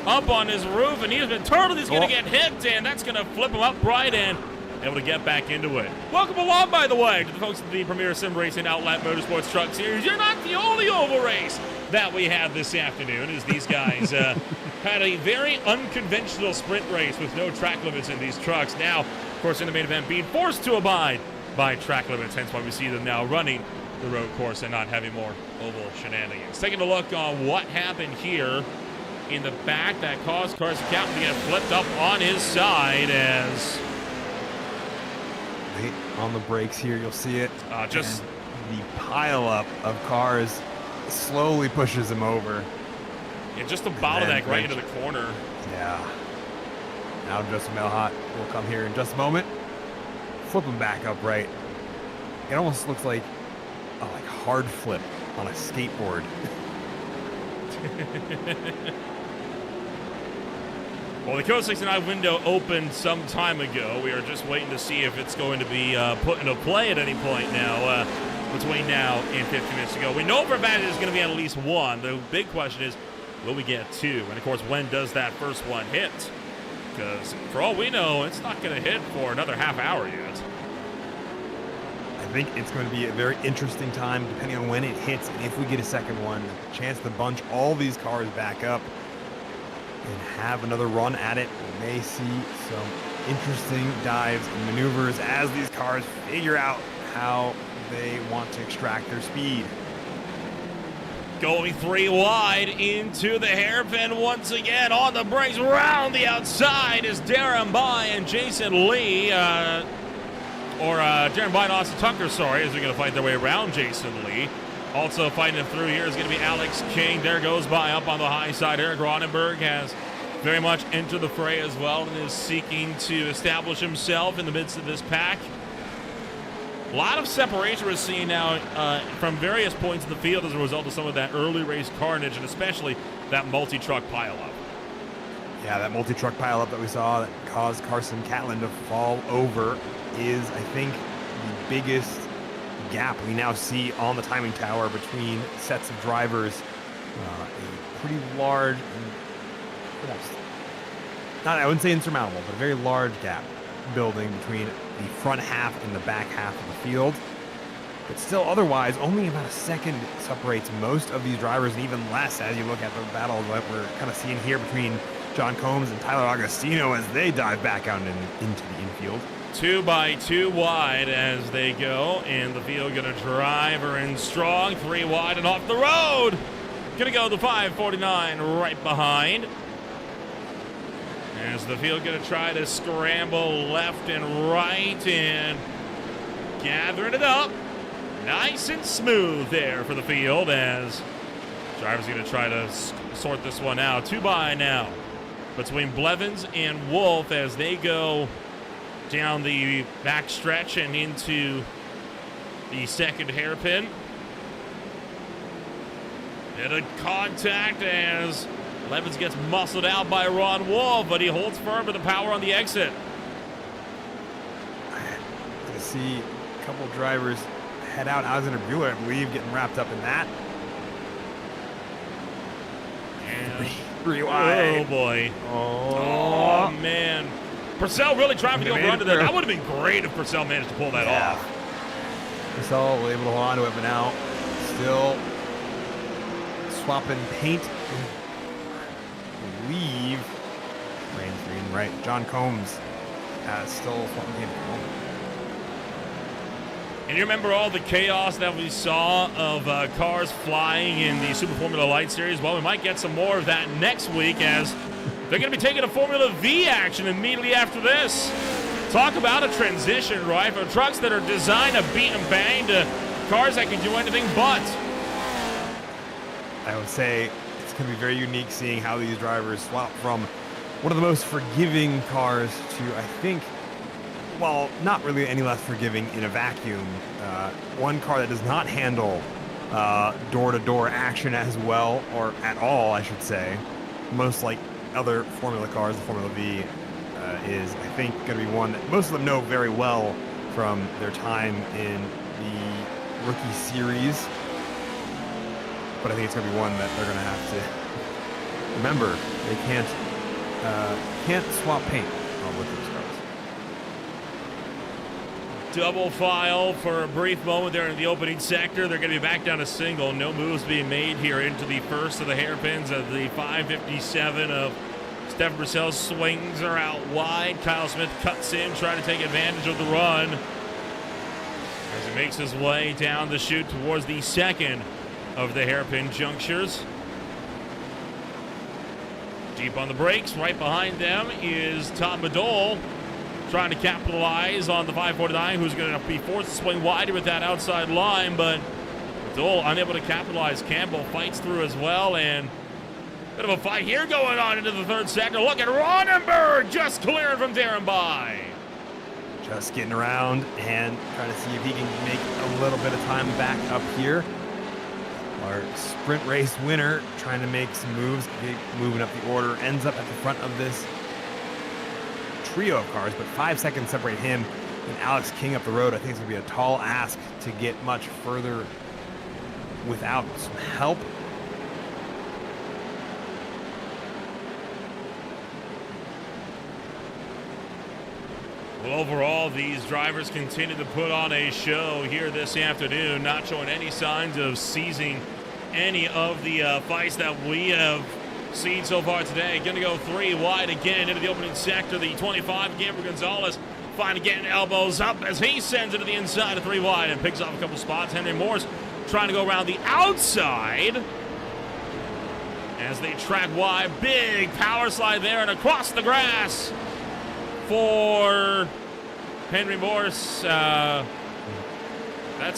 up on his roof, and he's been turned. He's going to get hit, and that's going to flip him upright and able to get back into it. Welcome along, by the way, to the folks at the premier sim racing outlet Motorsports Truck Series. You're not the only oval race that we had this afternoon, as these guys had a very unconventional sprint race with no track limits in these trucks. Now, of course, in the main event, being forced to abide by track limits, hence why we see them now running the road course and not having more oval shenanigans. Taking a look on what happened here in the back that caused Carson Catlin to get flipped up on his side as on the brakes here, you'll see it. Just the pile up of cars slowly pushes him over. Yeah, just a bottleneck right into the corner. Yeah. Now Justin Melhot will come here in just a moment. Flip him back upright. It almost looks like a hard flip on a skateboard. Well, the Code 69 window opened some time ago. We are just waiting to see if it's going to be put into play at any point now, between now and 15 minutes to go. We know for a fact there's going to be at least one. The big question is, will we get two? And, of course, when does that first one hit? Because, for all we know, it's not going to hit for another half hour yet. I think it's going to be a very interesting time, depending on when it hits, and if we get a second one, a chance to bunch all these cars back up and have another run at it. We may see some interesting dives and maneuvers as these cars figure out how they want to extract their speed. Going three wide into the hairpin once again on the brakes. Round the outside is Darren Bai and Jason Lee. Darren Bai and Austin Tucker, sorry, as they're going to fight their way around Jason Lee. Also fighting him through here is going to be Alex King. There goes By up on the high side. Eric Ronenberg has very much entered the fray as well and is seeking to establish himself in the midst of this pack. A lot of separation we're seeing now from various points in the field as a result of some of that early race carnage, and especially that multi-truck pileup. Yeah, that multi-truck pileup that we saw that caused Carson Catlin to fall over is, I think, the biggest gap we now see on the timing tower between sets of drivers. A pretty large, almost, not, I wouldn't say insurmountable, but a very large gap building between the front half and the back half of the field. But still, otherwise, only about a second separates most of these drivers, and even less as you look at the battle that we're kind of seeing here between John Combs and Tyler Agostino as they dive back out into the infield. 2 by 2 wide as they go, and the field gonna drive her in strong, 3 wide and off the road. Gonna go the 549 right behind. As the field gonna try to scramble left and right and gathering it up. Nice and smooth there for the field as drivers gonna try to sort this one out. 2 by now between Blevins and Wolf as they go down the back stretch and into the second hairpin. And a contact as Blevins gets muscled out by Ron Wolf, but he holds firm to the power on the exit. I see a couple drivers head out. Alexander Bueller, I believe, getting wrapped up in that. And 3 wide. oh boy. Oh man. Purcell really trying to go under there. That would have been great if Purcell managed to pull that off. Purcell was able to hold on to it, but now still swapping paint. I believe Rain's green, right? John Combs still swapping paint at the moment. And you remember all the chaos that we saw of cars flying in the Super Formula Light Series? Well, we might get some more of that next week as they're going to be taking a Formula V action immediately after this. Talk about a transition, right? From trucks that are designed to beat and bang to cars that can do anything but. I would say it's going to be very unique seeing how these drivers swap from one of the most forgiving cars to, I think, well, not really any less forgiving in a vacuum. One car that does not handle door-to-door action as well, or at all, I should say. Most like other Formula cars, the Formula V is, I think, going to be one that most of them know very well from their time in the Rookie Series. But I think it's going to be one that they're going to have to remember. They can't swap paint with those cars. Double file for a brief moment there in the opening sector. They're going to be back down to single. No moves being made here into the first of the hairpins of the 557 of Stefan Purcell. Swings are out wide. Kyle Smith cuts in, trying to take advantage of the run as he makes his way down the chute towards the second of the hairpin junctures. Deep on the brakes, right behind them is Todd Madole, trying to capitalize on the 549, who's going to be forced to swing wider with that outside line, but Madole unable to capitalize. Campbell fights through as well, and bit of a fight here going on into the third sector. Look at Ronenberg just clearing from Darren By. Just getting around and trying to see if he can make a little bit of time back up here. Our sprint race winner trying to make some moves, moving up the order, ends up at the front of this trio of cars, but 5 seconds separate him and Alex King up the road. I think it's going to be a tall ask to get much further without some help. Well, overall, these drivers continue to put on a show here this afternoon, not showing any signs of seizing any of the fights that we have seen so far today. Going to go 3 wide again into the opening sector. The 25, Gabriel Gonzalez, finally getting elbows up as he sends it to the inside of 3 wide and picks off a couple spots. Henry Morris trying to go around the outside as they track wide. Big power slide there and across the grass for Henry Morris. That's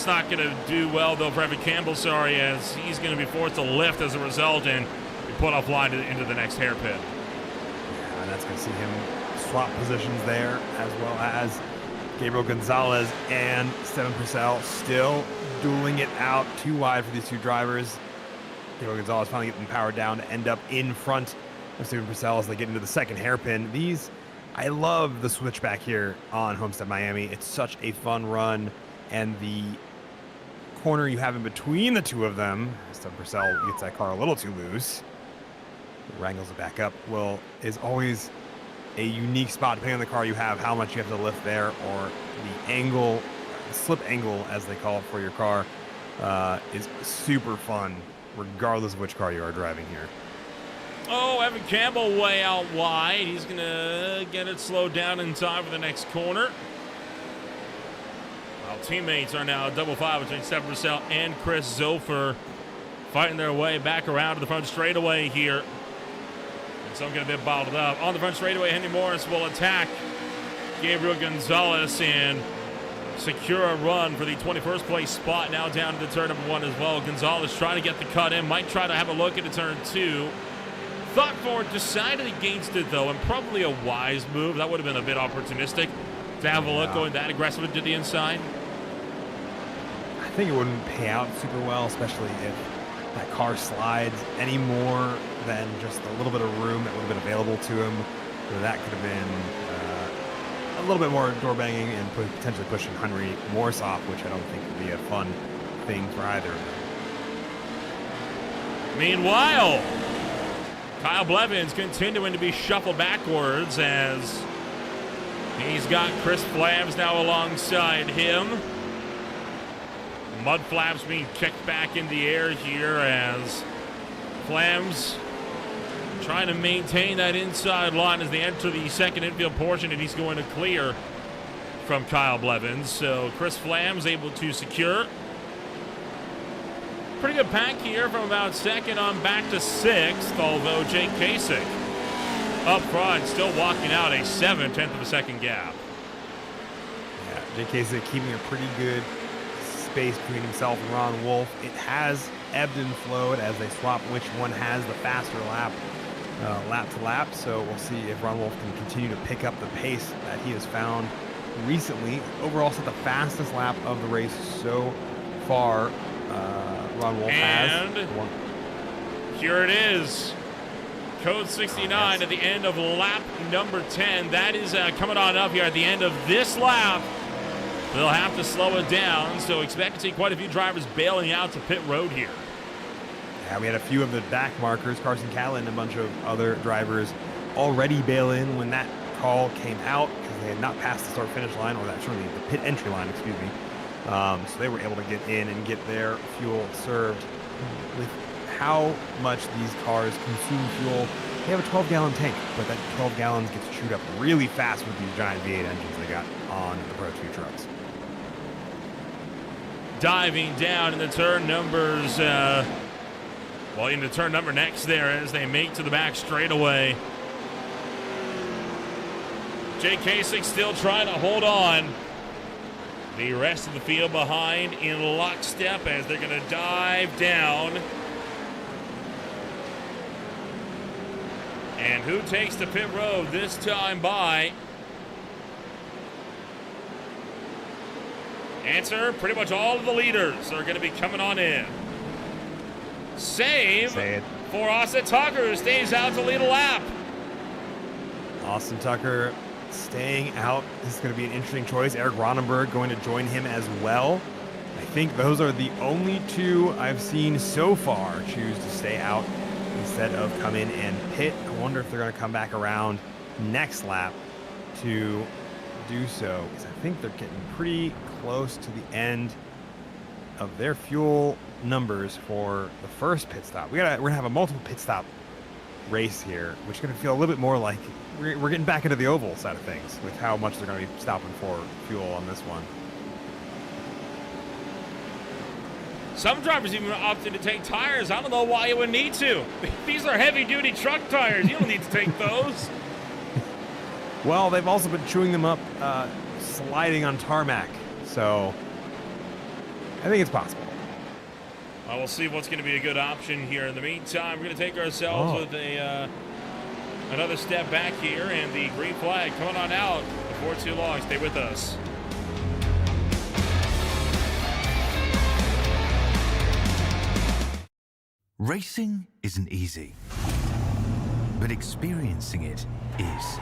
not going to do well, though, for Evan Campbell, as he's going to be forced to lift as a result and be put offline into the next hairpin. Yeah, and that's going to see him swap positions there, as well as Gabriel Gonzalez and Stefan Purcell still dueling it out 2 wide for these 2 drivers. Gabriel Gonzalez finally getting powered down to end up in front of Stefan Purcell as they get into the second hairpin. I love the switchback here on Homestead-Miami. It's such a fun run, and the corner you have in between the 2 of them, Stefan Purcell gets that car a little too loose, wrangles it back up, is always a unique spot depending on the car you have, how much you have to lift there, or the angle, the slip angle as they call it for your car, is super fun regardless of which car you are driving here. Oh, Evan Campbell way out wide. He's going to get it slowed down in time for the next corner. While teammates are now double file between Stefan Purcell and Chris Zofer, fighting their way back around to the front straightaway here. And some get a bit bottled up. On the front straightaway, Henry Morris will attack Gabriel Gonzalez and secure a run for the 21st place spot, now down to turn number 1 as well. Gonzalez trying to get the cut in, might try to have a look at turn 2. Thought for it, decided against it though, and probably a wise move. That would have been a bit opportunistic to have a look going that aggressive to the inside. I think it wouldn't pay out super well, especially if that car slides any more than just a little bit of room that would have been available to him. So that could have been a little bit more door banging and potentially pushing Henry Morris off, which I don't think would be a fun thing for either of them. Meanwhile, Kyle Blevins continuing to be shuffled backwards as he's got Chris Flams now alongside him. Mud flaps being kicked back in the air here as Flams trying to maintain that inside line as they enter the second infield portion, and he's going to clear from Kyle Blevins. So Chris Flams able to secure. Pretty good pack here from about second on back to 6th, although Jake Kasich up front still walking out a 7/10 of a second gap. Yeah, Jake Kasich keeping a pretty good space between himself and Ron Wolf. It has ebbed and flowed as they swap which one has the faster lap to lap. So we'll see if Ron Wolf can continue to pick up the pace that he has found recently. Overall, set the fastest lap of the race so far. Ron Wolf And has. here it is. Code 69 at the end of lap number 10. That is coming on up here at the end of this lap. They'll have to slow it down, so expect to see quite a few drivers bailing out to pit road here. Yeah, we had a few of the back markers, Carson Catlin and a bunch of other drivers already bail in when that call came out because they had not passed the start-finish line, or that's really the pit entry line, excuse me. So they were able to get in and get their fuel served. With how much these cars consume fuel, they have a 12-gallon tank, but that 12 gallons gets chewed up really fast with these giant V8 engines they got on the Pro 2 trucks. Diving down in the turn numbers, in the turn number next there as they make to the back straightaway. Jay Kasich still trying to hold on. The rest of the field behind in lockstep as they're going to dive down. And who takes the pit road this time by? Answer, pretty much all of the leaders are going to be coming on in. Save for Austin Tucker, who stays out to lead a lap. Austin Tucker staying out. This is going to be an interesting choice. Eric Ronenberg going to join him as well. I think those are the only two I've seen so far choose to stay out instead of come in and pit. I wonder if they're going to come back around next lap to do so, because I think they're getting pretty close to the end of their fuel numbers for the first pit stop. We're gonna have a multiple pit stop race here, which is gonna feel a little bit more like we're getting back into the oval side of things with how much they're gonna be stopping for fuel on this one. Some drivers even opted to take tires. I don't know why you would need to. These are heavy-duty truck tires. You don't need to take those. Well, they've also been chewing them up, sliding on tarmac. So I think it's possible. We'll see what's going to be a good option here. In the meantime, we're going to take ourselves with another step back here, and the green flag coming on out before too long. Stay with us. Racing isn't easy, but experiencing it is.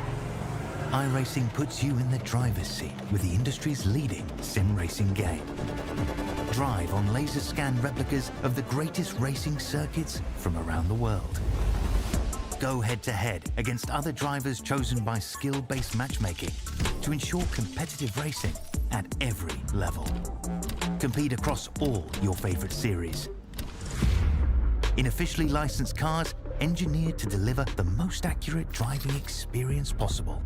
iRacing puts you in the driver's seat with the industry's leading sim racing game. Drive on laser scan replicas of the greatest racing circuits from around the world. Go head-to-head against other drivers chosen by skill-based matchmaking to ensure competitive racing at every level. Compete across all your favorite series. In officially licensed cars, engineered to deliver the most accurate driving experience possible.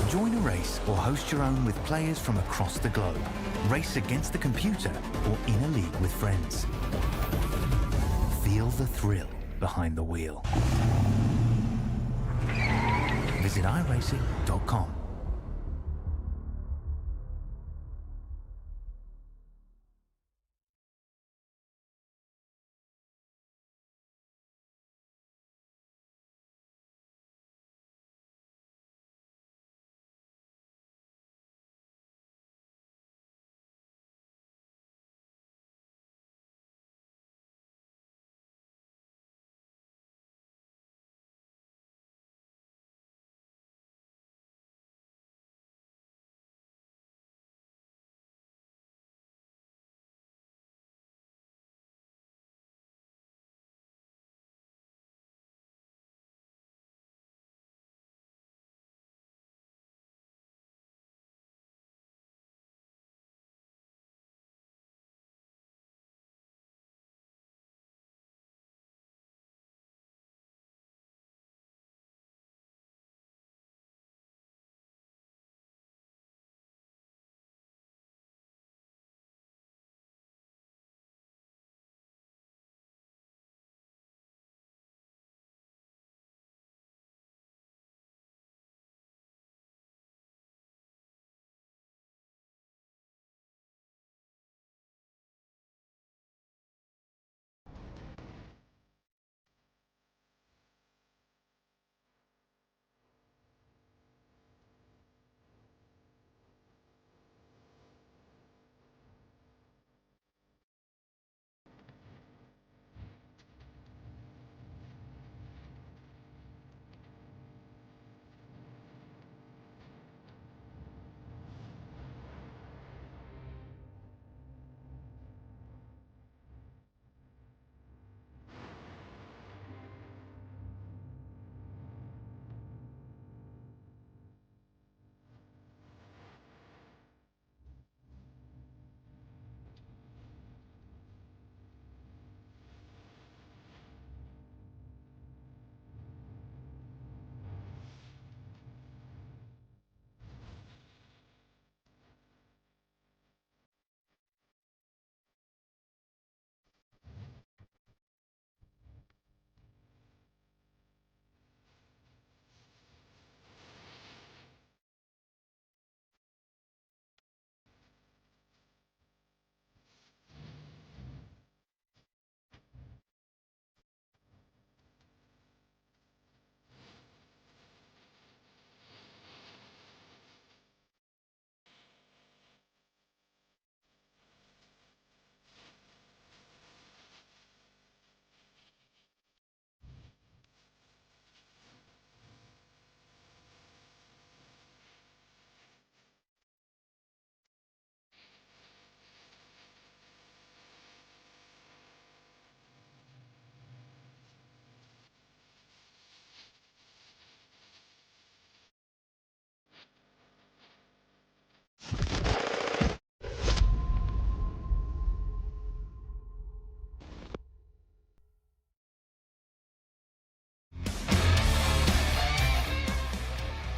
Join a race or host your own with players from across the globe. Race against the computer or in a league with friends. Feel the thrill behind the wheel. Visit iRacing.com.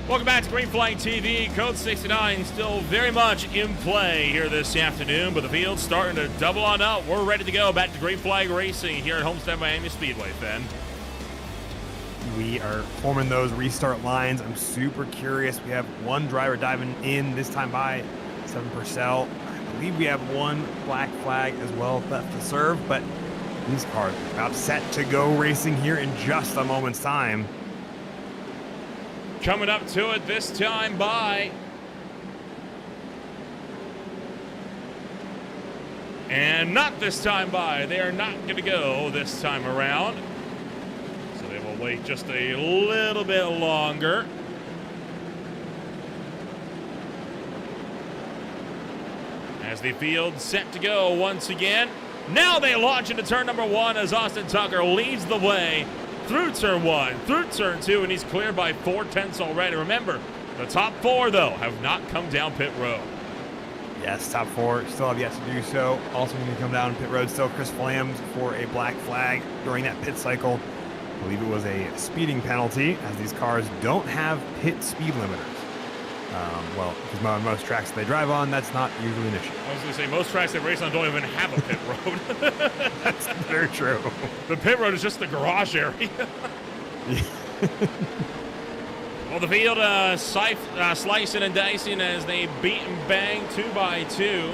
Welcome back to Green Flag TV. Code 69 still very much in play here this afternoon, but the field's starting to double on up. We're ready to go back to Green Flag Racing here at Homestead-Miami Speedway, Ben. We are forming those restart lines. I'm super curious. We have one driver diving in, this time by 7%. I believe we have one black flag as well left to serve, but these cars are about set to go racing here in just a moment's time. Coming up to it this time by. And not this time by. They are not going to go this time around. So they will wait just a little bit longer. As the field set to go once again. Now they launch into turn number 1 as Austin Tucker leads the way through turn 1, through turn 2, and he's cleared by 4/10 already. Remember, the top 4, though, have not come down pit road. Yes, top 4 still have yet to do so. Also going to come down pit road still Chris Flams for a black flag during that pit cycle. I believe it was a speeding penalty, as these cars don't have pit speed limiters. Well, because most tracks they drive on, that's not usually an issue. I was going to say, most tracks they race on don't even have a pit road. That's very true. The pit road is just the garage area. Well, the field slicing and dicing as they beat and bang 2 by 2.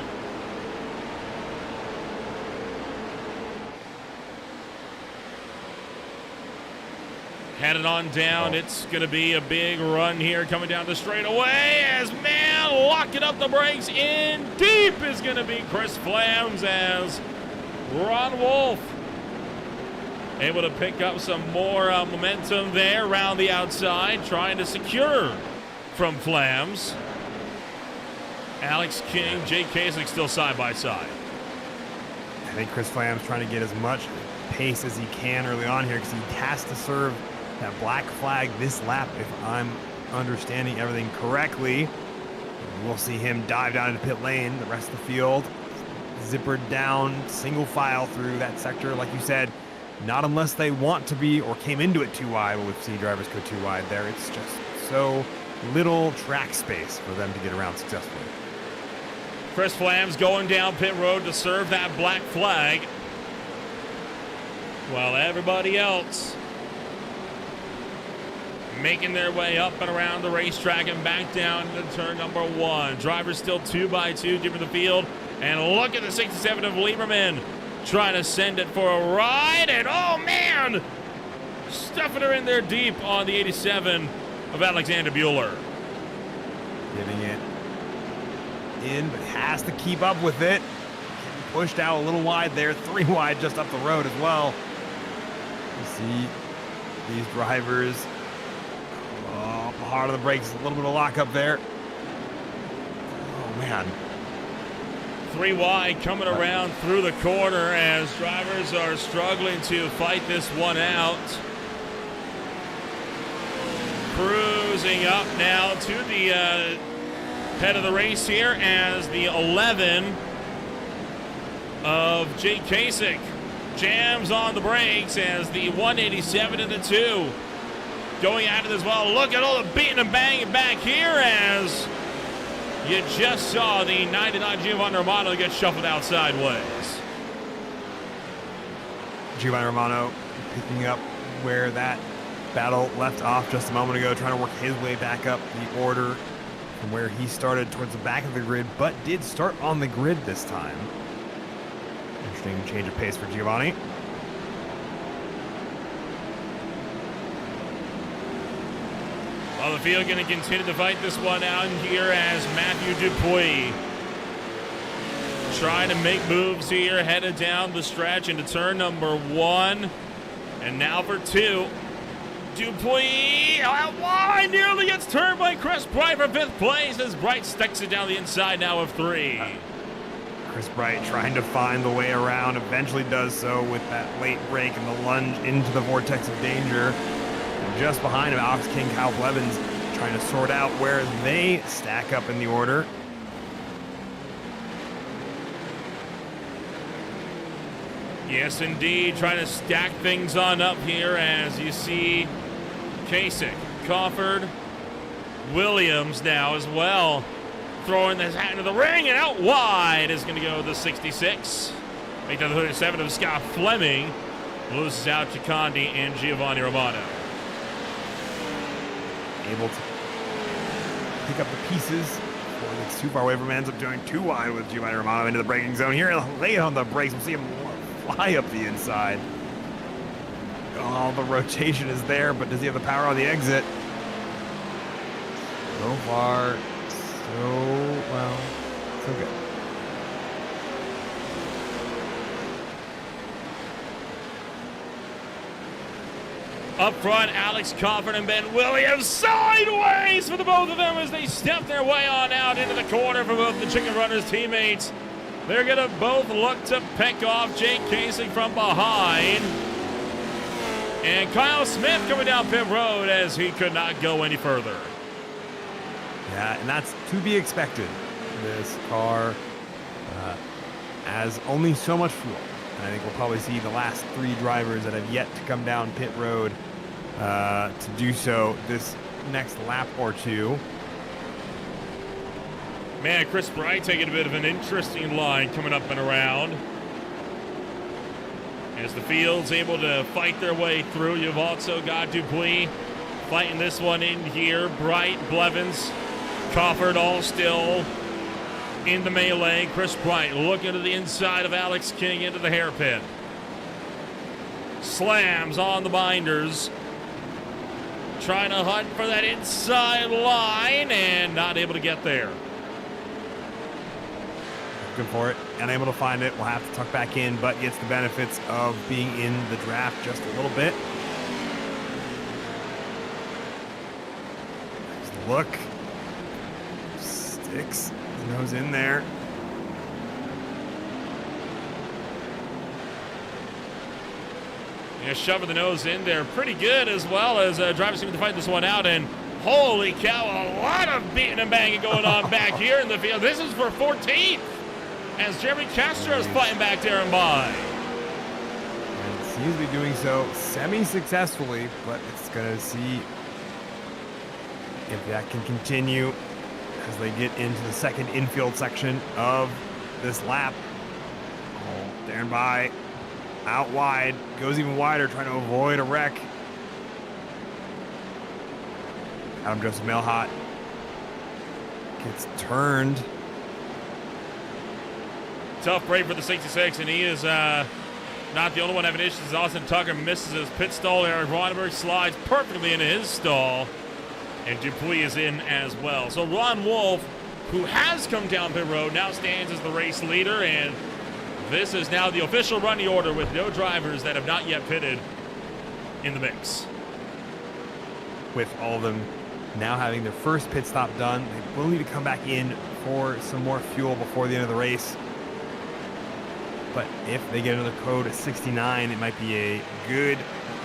Headed on down, It's going to be a big run here coming down the straightaway as, man, locking up the brakes in deep is going to be Chris Flams as Ron Wolf able to pick up some more momentum there around the outside, trying to secure from Flams. Alex King, Jake Kasich still side by side. I think Chris Flams trying to get as much pace as he can early on here because he has to serve that black flag this lap, if I'm understanding everything correctly. We'll see him dive down into pit lane. The rest of the field zippered down, single file through that sector. Like you said, not unless they want to be or came into it too wide. We've seen drivers go too wide there. It's just so little track space for them to get around successfully. Chris Flams going down pit road to serve that black flag, while everybody else making their way up and around the racetrack and back down to turn number 1. Drivers still 2 by 2 deep in the field. And look at the 67 of Lieberman trying to send it for a ride. And oh man, stuffing her in there deep on the 87 of Alexander Bueller. Getting it in, but has to keep up with it. Getting pushed out a little wide there, 3 wide just up the road as well. You see these drivers hard on the brakes, a little bit of lockup there. Oh man. 3 wide coming around through the corner as drivers are struggling to fight this one out. Cruising up now to the head of the race here as the 11 of Jake Kasich jams on the brakes as the 187 and the 2 going at it as well. Look at all the beating and banging back here as you just saw the 99 Giovanni Romano get shuffled out sideways. Giovanni Romano picking up where that battle left off just a moment ago, trying to work his way back up the order from where he started towards the back of the grid, but did start on the grid this time. Interesting change of pace for Giovanni. Well, the field going to continue to fight this one out here as Matthew Dupuis trying to make moves here, headed down the stretch into turn number 1. And now for 2. Dupuis out wide, nearly gets turned by Chris Bright for 5th place as Bright sticks it down the inside now of 3. Chris Bright trying to find the way around, eventually does so with that late break and the lunge into the vortex of danger. And just behind him, Alex King, Kyle Blevins trying to sort out where they stack up in the order. Yes, indeed, trying to stack things on up here as you see Kasich, Crawford, Williams now as well, throwing his hat into the ring, and out wide is going to go the 66. Make that the 37 of Scott Fleming. Loses out to Condi and Giovanni Romano. Able to pick up the pieces. It's too far away from ends up doing too wide with Giovanni Romano into the braking zone here. Lay on the brakes. We'll see him fly up the inside. All the rotation is there, but does he have the power on the exit? So far, so good. Up front, Alex Coffin and Ben Williams sideways for the both of them as they step their way on out into the corner for both the Chicken Runners teammates. They're going to both look to pick off Jake Kasich from behind. And Kyle Smith coming down pit road as he could not go any further. Yeah, and that's to be expected. This car has only so much fuel. I think we'll probably see the last 3 drivers that have yet to come down pit road to do so this next lap or 2. Man, Chris Bright taking a bit of an interesting line coming up and around. As the field's able to fight their way through, you've also got Dupuis fighting this one in here. Bright, Blevins, Cofford all still in the melee. Chris Bright looking to the inside of Alex King into the hairpin. Slams on the binders. Trying to hunt for that inside line and not able to get there. Good for it. Unable to find it. We'll have to tuck back in, but gets the benefits of being in the draft just a little bit. There's the look. Sticks the nose in there. Yeah, shoving the nose in there pretty good, as well as drivers seem to fight this one out. And holy cow, a lot of beating and banging going on back here in the field. This is for 14th as Jeremy Castro is fighting back there and by. And seems to be doing so semi-successfully, but it's going to see if that can continue as they get into the second infield section of this lap. Oh, there and by, out wide, goes even wider, trying to avoid a wreck. Adam Joseph Melhot gets turned. Tough break for the 66, and he is not the only one having issues. Austin Tucker misses his pit stall. Eric Ronenberg slides perfectly into his stall, and Dupuis is in as well. So Ron Wolf, who has come down pit road, now stands as the race leader, and this is now the official running order with no drivers that have not yet pitted in the mix. With all of them now having their first pit stop done, they will need to come back in for some more fuel before the end of the race. But if they get another code at 69, it might be a good,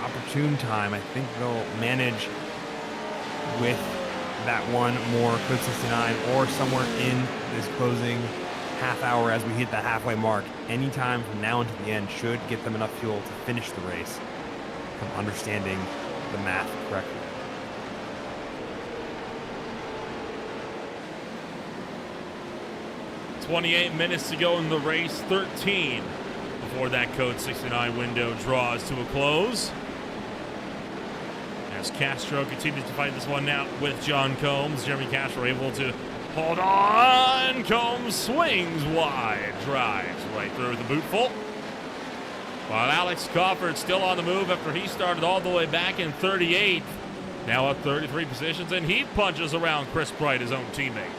opportune time. I think they'll manage with that one more code 69 or somewhere in this closing half hour as we hit the halfway mark. Anytime from now until the end should get them enough fuel to finish the race. From understanding the math correctly. .28 minutes to go in the race, 13 before that code 69 window draws to a close. As Castro continues to fight this one out with John Combs. Jeremy Castro able to hold on. Combs swings wide, drives right through the boot full. While Alex Crawford still on the move after he started all the way back in 38th. Now up 33 positions, and he punches around Chris Bright, his own teammate.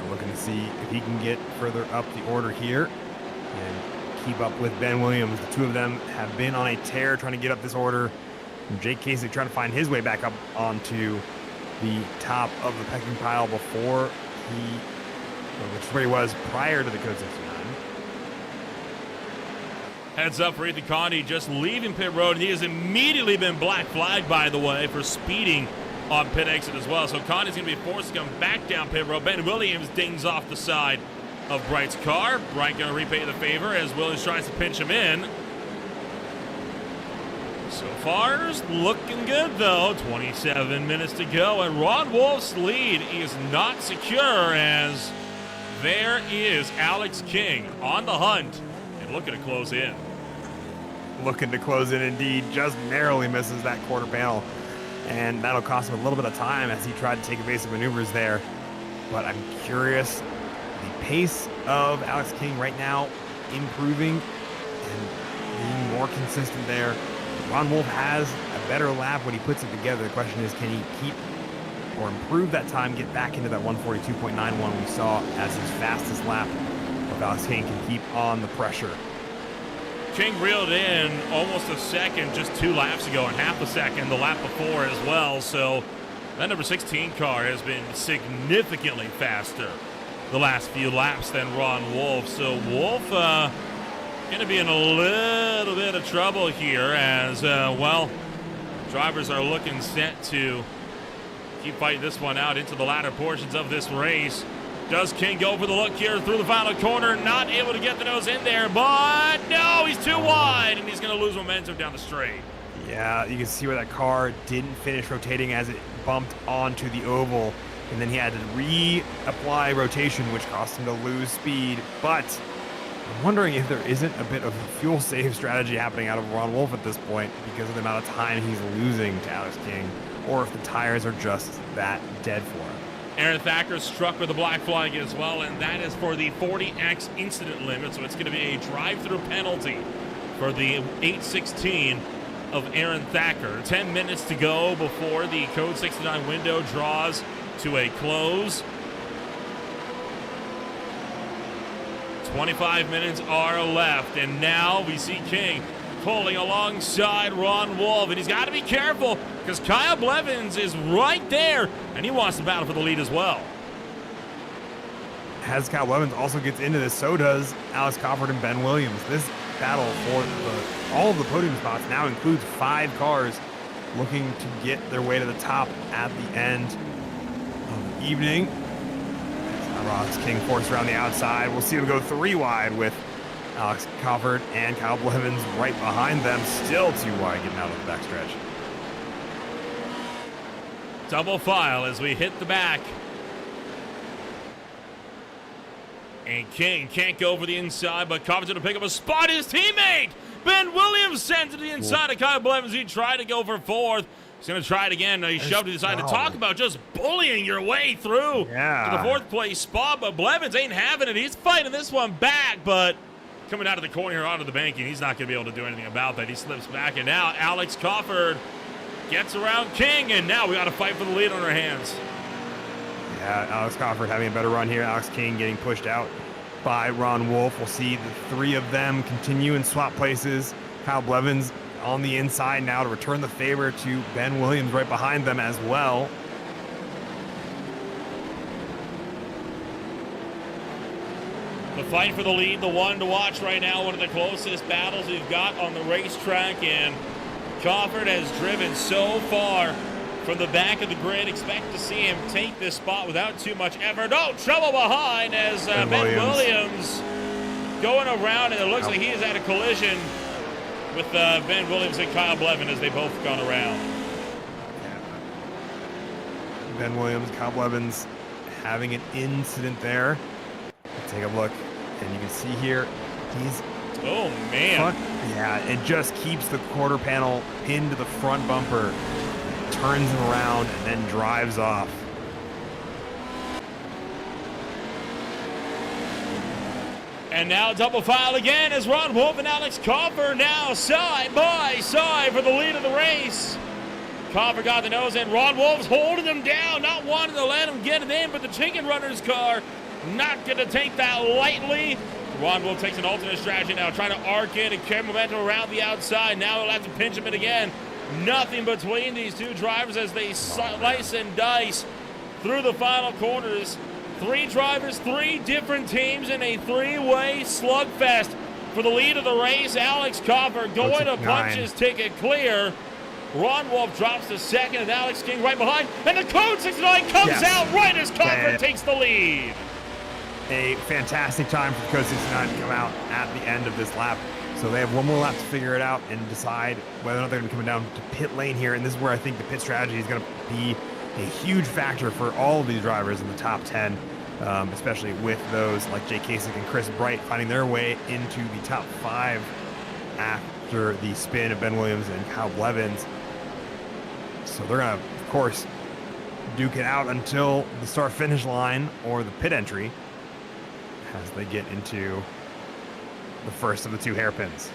Looking to see if he can get further up the order here and keep up with Ben Williams. The two of them have been on a tear trying to get up this order. And Jake Kasich trying to find his way back up onto the top of the pecking pile before which is where he was prior to the code 69. Heads up for Ethan Conti just leaving pit road, and he has immediately been black flagged, by the way, for speeding on pit exit as well. So Conti's going to be forced to come back down pit road. Ben Williams dings off the side of Bright's car. Bright going to repay the favor as Williams tries to pinch him in. So So far, it's looking good, though. 27 minutes to go, and Ron Wolf's lead is not secure as there is Alex King on the hunt and looking to close in. Looking to close in indeed, just narrowly misses that quarter panel. And that'll cost him a little bit of time as he tried to take evasive maneuvers there. But I'm curious, the pace of Alex King right now improving and being more consistent there. Ron Wolf has a better lap when he puts it together. The question is, can he keep or improve that time, get back into that 142.91 we saw as his fastest lap of Alex King can keep on the pressure. King reeled in almost a second just 2 laps ago and half a second the lap before as well. So that number 16 car has been significantly faster the last few laps than Ron Wolf. So Wolf going to be in a little bit of trouble here as, well, drivers are looking set to keep fighting this one out into the latter portions of this race. Does King go for the look here through the final corner? Not able to get the nose in there, but no, he's too wide, and he's going to lose momentum down the straight. Yeah, you can see where that car didn't finish rotating as it bumped onto the oval, and then he had to reapply rotation, which cost him to lose speed. But I'm wondering if there isn't a bit of a fuel save strategy happening out of Ron Wolf at this point because of the amount of time he's losing to Alex King, or if the tires are just that dead for him. Aaron Thacker struck with a black flag as well, and that is for the 40X incident limit, so it's going to be a drive-through penalty for the 816 of Aaron Thacker. 10 minutes to go before the Code 69 window draws to a close. 25 minutes are left, and now we see King pulling alongside Ron Wolf, and he's got to be careful because Kyle Blevins is right there, and he wants to battle for the lead as well. As Kyle Blevins also gets into this, so does Alex Cofford and Ben Williams. This battle for all of the podium spots now includes 5 cars looking to get their way to the top at the end of the evening. Alex King forced around the outside. We'll see him go 3 wide with Alex Cofford and Kyle Blevins right behind them, still too wide getting out of the backstretch. Double file as we hit the back. And King can't go over the inside, but Cofford's going to pick up a spot. His teammate, Ben Williams, sends it to the inside of Kyle Blevins. He tried to go for 4th. He's going to try it again. He shoved to the side to talk about just bullying your way through to the 4th place spot, but Blevins ain't having it. He's fighting this one back, but coming out of the corner here onto the banking, he's not going to be able to do anything about that. He slips back, and now Alex Cofford gets around King, and now we got to fight for the lead on our hands. Yeah, Alex Cofford having a better run here. Alex King getting pushed out by Ron Wolf. We'll see the 3 of them continue and swap places. Kyle Blevins on the inside now to return the favor to Ben Williams right behind them as well. The fight for the lead, the one to watch right now, one of the closest battles we've got on the racetrack, and Cofford has driven so far from the back of the grid. Expect to see him take this spot without too much effort. Oh, trouble behind as Ben Williams going around, and it looks like he has had a collision with Ben Williams and Kyle Blevins as they both gone around. Ben Williams, Kyle Blevins having an incident there. Take a look, and you can see here, he's... Oh, man. Yeah, it just keeps the quarter panel pinned to the front bumper, turns him around, and then drives off. And now double file again as Ron Wolf and Alex Cofford now side by side for the lead of the race. Cofford got the nose in. Ron Wolf's holding him down, not wanting to let him get it in, but the Chicken Runner's car not going to take that lightly. Ron Wolf takes an alternate strategy now, trying to arc in and carry momentum around the outside. Now he'll have to pinch him in again. Nothing between these 2 drivers as they slice and dice through the final corners. 3 drivers, 3 different teams in a 3-way slugfest for the lead of the race. Alex Cofford going to punch his ticket clear. Ron Wolf drops to 2nd, and Alex King right behind. And the Code 69 comes out right as Cofford takes the lead. A fantastic time for the Code 69 to come out at the end of this lap. So they have one more lap to figure it out and decide whether or not they're going to be coming down to pit lane here. And this is where I think the pit strategy is going to be a huge factor for all of these drivers in the top 10, especially with those like Jay Kasich and Chris Bright finding their way into the top 5 after the spin of Ben Williams and Kyle Blevins. So they're going to, of course, duke it out until the start-finish line or the pit entry as they get into the first of the 2 hairpins.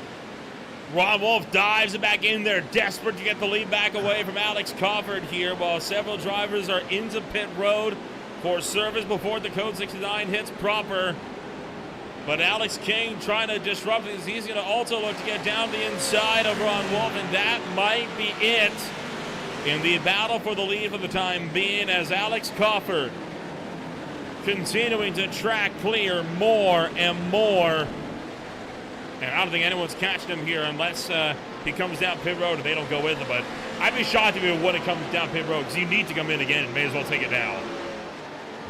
Ron Wolf dives back in there, desperate to get the lead back away from Alex Cofford here, while several drivers are into pit road for service before the Code 69 hits proper. But Alex King trying to disrupt this. He's going to also look to get down the inside of Ron Wolf, and that might be it in the battle for the lead for the time being, as Alex Cofford continuing to track clear more and more. And I don't think anyone's catching him here unless he comes down pit road and they don't go with him. But I'd be shocked if he wouldn't come down pit road, because you need to come in again and may as well take it down.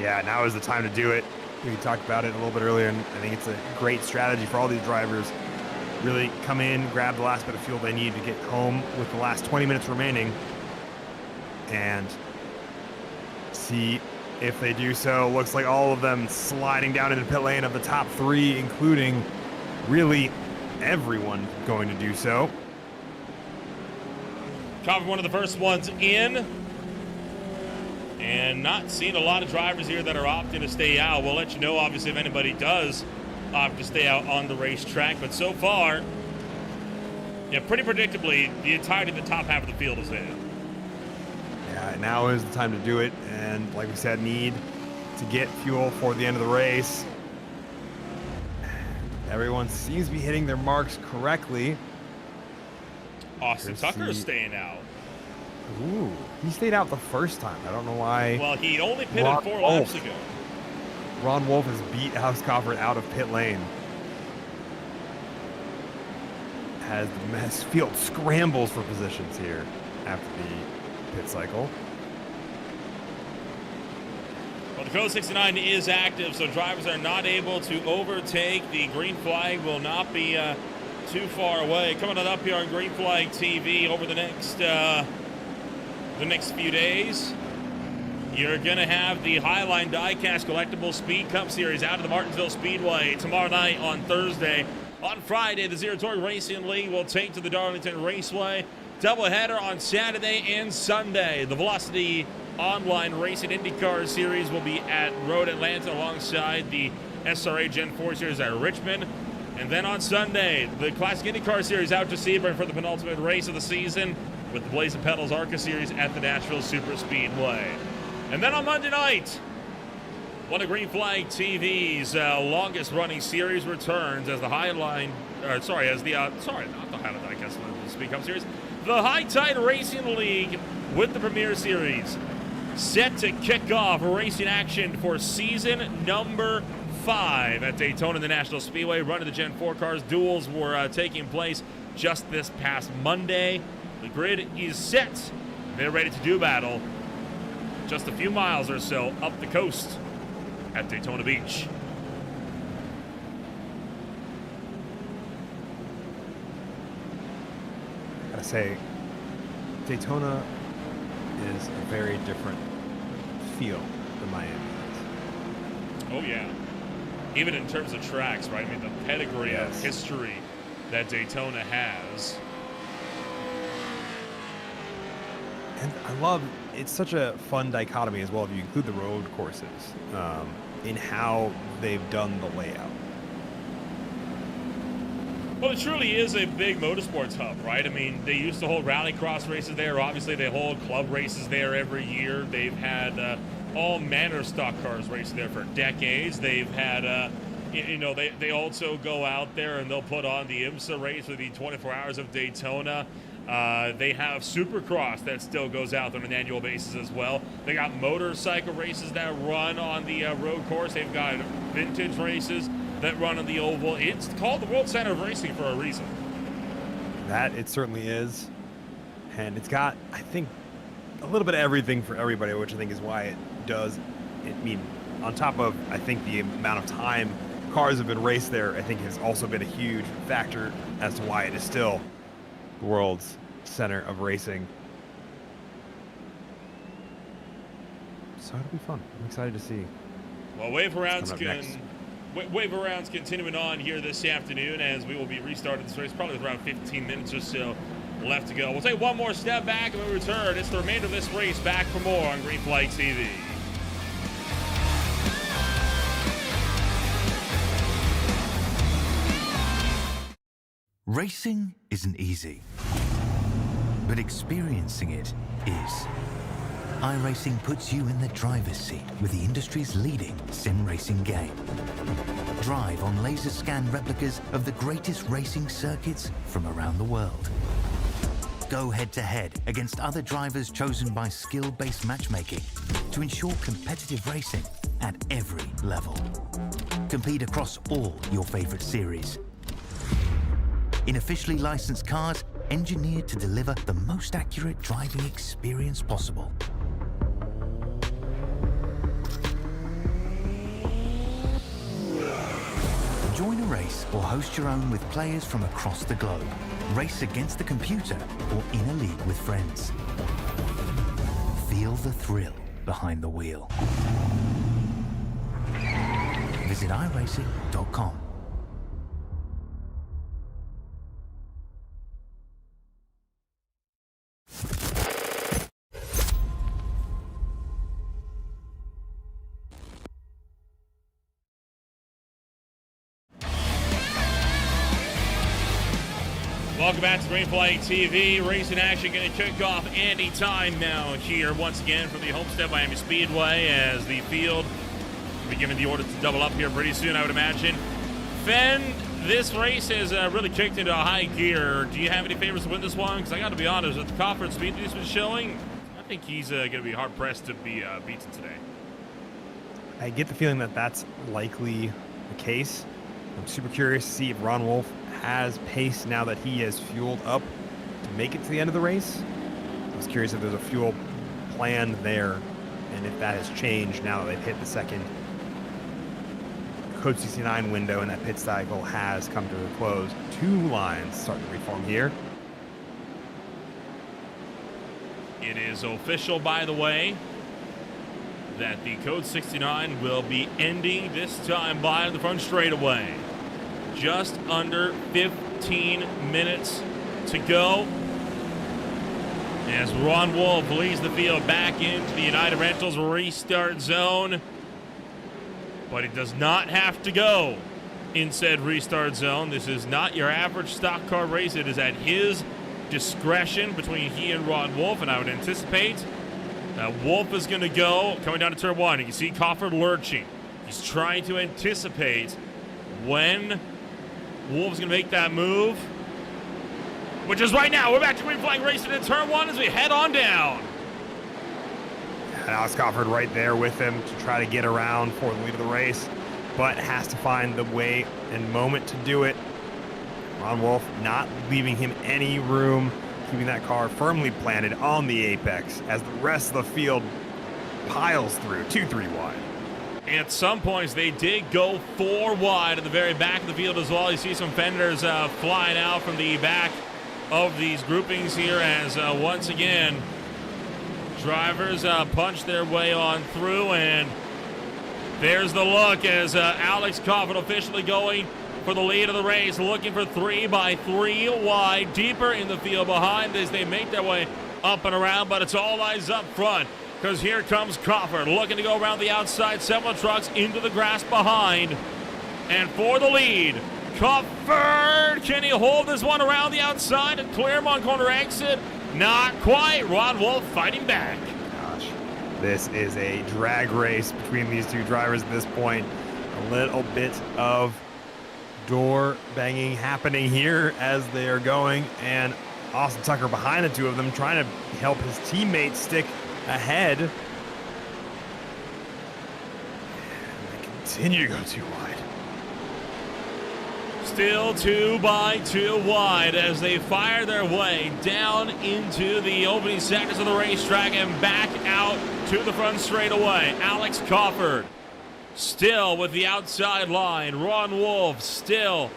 Yeah, now is the time to do it. We talked about it a little bit earlier, and I think it's a great strategy for all these drivers. Really come in, grab the last bit of fuel they need to get home with the last 20 minutes remaining, and see if they do so. Looks like all of them sliding down into pit lane of the top 3, including really everyone going to do so. Covered one of the first ones in, and not seeing a lot of drivers here that are opting to stay out. We'll let you know, obviously, if anybody does opt to stay out on the racetrack. But so far, yeah, pretty predictably, the entirety of the top half of the field is in. Yeah, now is the time to do it, and like we said, need to get fuel for the end of the race. Everyone seems to be hitting their marks correctly. Austin Tucker is staying out. Ooh, he stayed out the first time. I don't know why. Well, he only pitted 4 laps ago. Ron Wolf has beat Alex Cofford out of pit lane. As the mess field scrambles for positions here after the pit cycle. Well, the Code 69 is active, so drivers are not able to overtake. The green flag will not be too far away. Coming on up here on Green Flag TV over the next few days, you're going to have the Highline Diecast Collectible Speed Cup Series out of the Martinsville Speedway tomorrow night on Thursday. On Friday, the Zero Torque Racing League will take to the Darlington Raceway. Doubleheader on Saturday and Sunday. The Velocity Online Racing IndyCar Series will be at Road Atlanta alongside the SRA Gen 4 Series at Richmond. And then on Sunday, the Classic IndyCar Series out to Sebring for the penultimate race of the season with the Blazing Pedals ARCA Series at the Nashville Super Speedway. And then on Monday night, one of Green Flag TV's longest running series returns as the Highline, not the Highline Diecast, the Speed Cup Series, the High Tide Racing League with the Premier Series. Set to kick off racing action for season number 5 at Daytona International Speedway. Run of the Gen 4 cars. Duels were taking place just this past Monday. The grid is set. They're ready to do battle just a few miles or so up the coast at Daytona Beach. I gotta say, Daytona is a very different feel than Miami is. Oh, yeah. Even in terms of tracks, right? I mean, the pedigree of Yes. history that Daytona has. And I love, it's such a fun dichotomy as well if you include the road courses in how they've done the layout. Well, it truly is a big motorsports hub, right? I mean, they used to hold rallycross races there. Obviously, they hold club races there every year. They've had all manner of stock cars racing there for decades. They've had, they also go out there and they'll put on the IMSA race for the 24 Hours of Daytona. They have Supercross that still goes out on an annual basis as well. They got motorcycle races that run on the road course. They've got vintage races that run on the oval. It's called the World Center of Racing for a reason. That it certainly is. And it's got, I think, a little bit of everything for everybody, which I think is why it does. On top of, I think, the amount of time cars have been raced there, I think has also been a huge factor as to why it is still the world's center of racing. So it'll be fun. I'm excited to see. Well, wave arounds continuing on here this afternoon as we will be restarting this race probably with around 15 minutes or so left to go. We'll take one more step back and when we return, it's the remainder of this race. Back for more on Green Flag TV. Racing isn't easy, but experiencing it is. iRacing puts you in the driver's seat with the industry's leading sim racing game. Drive on laser scan replicas of the greatest racing circuits from around the world. Go head-to-head against other drivers chosen by skill-based matchmaking to ensure competitive racing at every level. Compete across all your favorite series. In officially licensed cars, engineered to deliver the most accurate driving experience possible. Join a race or host your own with players from across the globe. Race against the computer or in a league with friends. Feel the thrill behind the wheel. Visit iRacing.com. Welcome back to Green Flag TV. Racing action going to kick off any time now here once again from the Homestead-Miami Speedway as the field will be given the order to double up here pretty soon, I would imagine. Fen, this race has really kicked into a high gear. Do you have any favorites to win this one? Because I got to be honest, with the Crawford speed he's been showing, I think he's going to be hard-pressed to be beaten today. I get the feeling that that's likely the case. I'm super curious to see if Ron Wolf has pace now that he has fueled up to make it to the end of the race. I was curious if there's a fuel plan there and if that has changed now that they've hit the second Code 69 window and that pit cycle has come to a close. Two lines starting to reform here. It is official, by the way, that the Code 69 will be ending this time by the front straightaway. Just under 15 minutes to go as Ron Wolf leads the field back into the United Rentals restart zone. But he does not have to go in said restart zone. This is not your average stock car race. It is at his discretion between he and Ron Wolf, and I would anticipate that Wolf is going to go coming down to turn one. You can see Crawford lurching. He's trying to anticipate when Wolf's going to make that move, which is right now. We're back to Green Flag Racing in turn one as we head on down. And Alex Crawford right there with him to try to get around for the lead of the race, but has to find the way and moment to do it. Ron Wolf not leaving him any room, keeping that car firmly planted on the apex as the rest of the field piles through 2-3 wide. At some points, they did go 4 wide at the very back of the field as well. You see some fenders flying out from the back of these groupings here as once again, drivers punch their way on through, and there's the look as Alex Crawford officially going for the lead of the race, looking for 3 by 3 wide, deeper in the field behind as they make their way up and around, but it's all eyes up front. Because here comes Crawford, looking to go around the outside, several trucks into the grass behind. And for the lead, Crawford, can he hold this one around the outside and clear him on corner exit? Not quite. Ron Wolf fighting back. Gosh, this is a drag race between these two drivers at this point. A little bit of door banging happening here as they are going. And Austin Tucker behind the two of them, trying to help his teammates stick ahead. They continue to go 2 wide. Still 2 by 2 wide as they fire their way down into the opening sectors of the racetrack and back out to the front straightaway. Alex Crawford still with the outside line. Ron Wolf still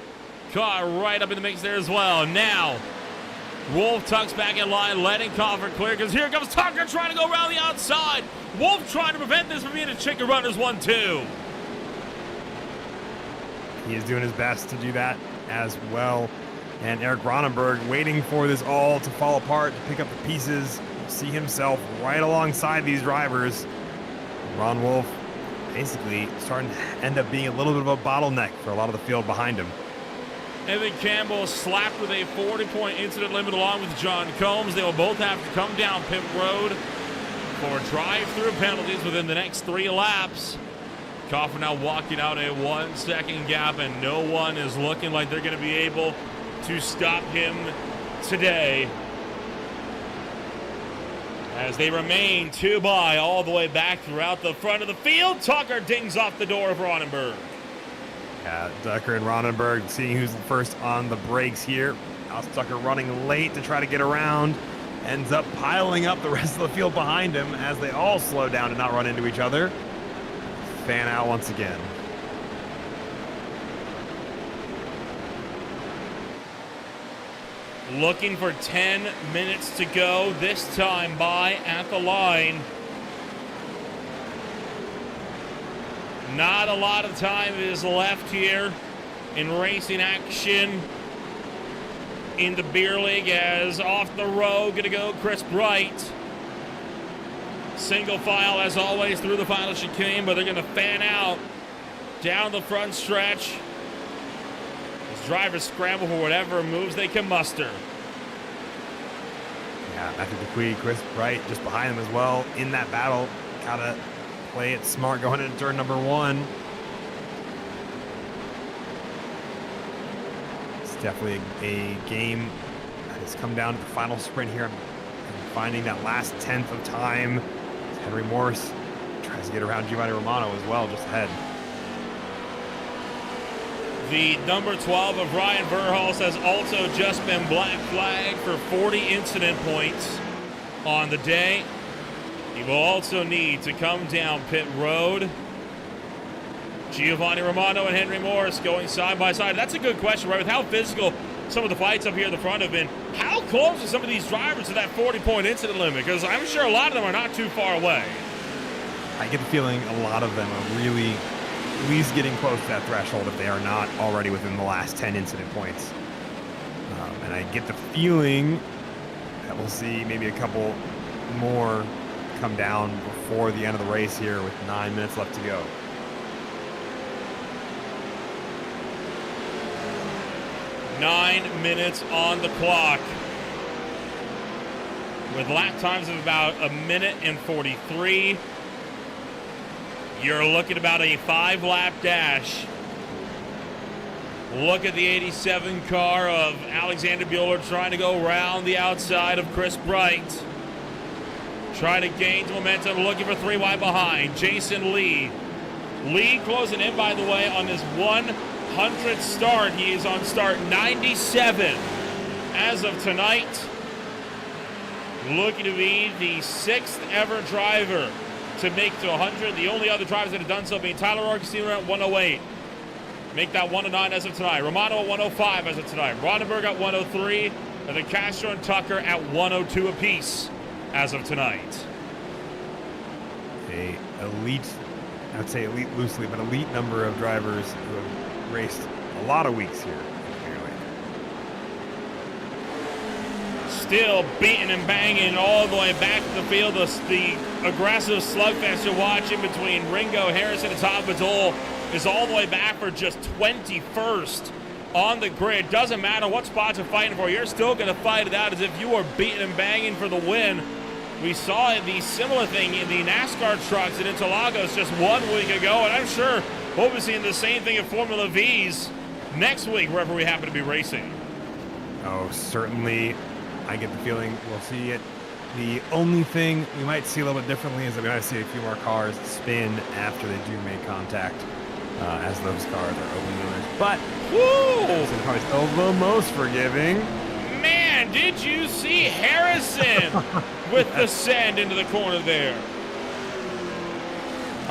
caught right up in the mix there as well. Now, Wolf tucks back in line, letting Coffer clear, because here comes Tucker trying to go around the outside. Wolf trying to prevent this from being a chicken runners 1-2. He is doing his best to do that as well. And Eric Ronenberg waiting for this all to fall apart, to pick up the pieces, see himself right alongside these drivers. Ron Wolf basically starting to end up being a little bit of a bottleneck for a lot of the field behind him. Evan Campbell slapped with a 40-point incident limit along with John Combs. They will both have to come down pit road for drive-through penalties within the next 3 laps. Coffer now walking out a 1-second gap, and no one is looking like they're going to be able to stop him today, as they remain 2 by all the way back throughout the front of the field. Tucker dings off the door of Ronenberg. Yeah, Tucker and Ronenberg seeing who's first on the brakes here. Now Tucker running late to try to get around. Ends up piling up the rest of the field behind him as they all slow down to not run into each other. Fan out once again. Looking for 10 minutes to go, this time by at the line. Not a lot of time is left here in racing action in the beer league, as off the road gonna go Chris Bright. Single file as always through the final chicane, but they're gonna fan out down the front stretch. Drivers scramble for whatever moves they can muster. Yeah, Matthew Dupuis, Chris Bright just behind them as well in that battle. Gotta play it smart going into turn number 1. It's definitely a game that has come down to the final sprint here and finding that last 10th of time. Henry Morris tries to get around Giovanni Romano as well, just ahead. The number 12 of Ryan Verhulst has also just been black flagged for 40 incident points on the day. He will also need to come down pit road. Giovanni Romano and Henry Morris going side by side. That's a good question, right? With how physical some of the fights up here at the front have been, how close are some of these drivers to that 40-point incident limit? Because I'm sure a lot of them are not too far away. I get the feeling a lot of them are really at least getting close to that threshold if they are not already within the last 10 incident points. And I get the feeling that we'll see maybe a couple more come down before the end of the race here with 9 minutes left to go. Nine minutes on the clock, with lap times of about 1:43. You're looking about a 5-lap dash. Look at the 87 car of Alexander Bueller trying to go around the outside of Chris Bright. Trying to gain momentum, looking for 3 wide behind. Jason Lee. Lee closing in, by the way, on his 100th start. He is on start 97 as of tonight. Looking to be the 6th ever driver to make to 100. The only other drivers that have done so being Tyler Augustino at 108. Make that 109 as of tonight. Romano at 105 as of tonight. Ronenberg at 103. And then Castro and Tucker at 102 apiece as of tonight. A elite, I would say elite loosely, but elite number of drivers who have raced a lot of weeks here. Still beating and banging all the way back to the field. The aggressive slugfest you're watching between Ringo, Harrison, and Todd Badol is all the way back for just 21st on the grid. Doesn't matter what spots you're fighting for. You're still going to fight it out as if you were beating and banging for the win. We saw the similar thing in the NASCAR trucks in Interlagos just 1 week ago, and I'm sure we'll be seeing the same thing in Formula V's next week, wherever we happen to be racing. Oh, certainly. I get the feeling we'll see it. The only thing we might see a little bit differently is that we might see a few more cars spin after they do make contact, as those cars are open wheelers. But it's probably still the most forgiving. Man, did you see Harrison with the send into the corner there?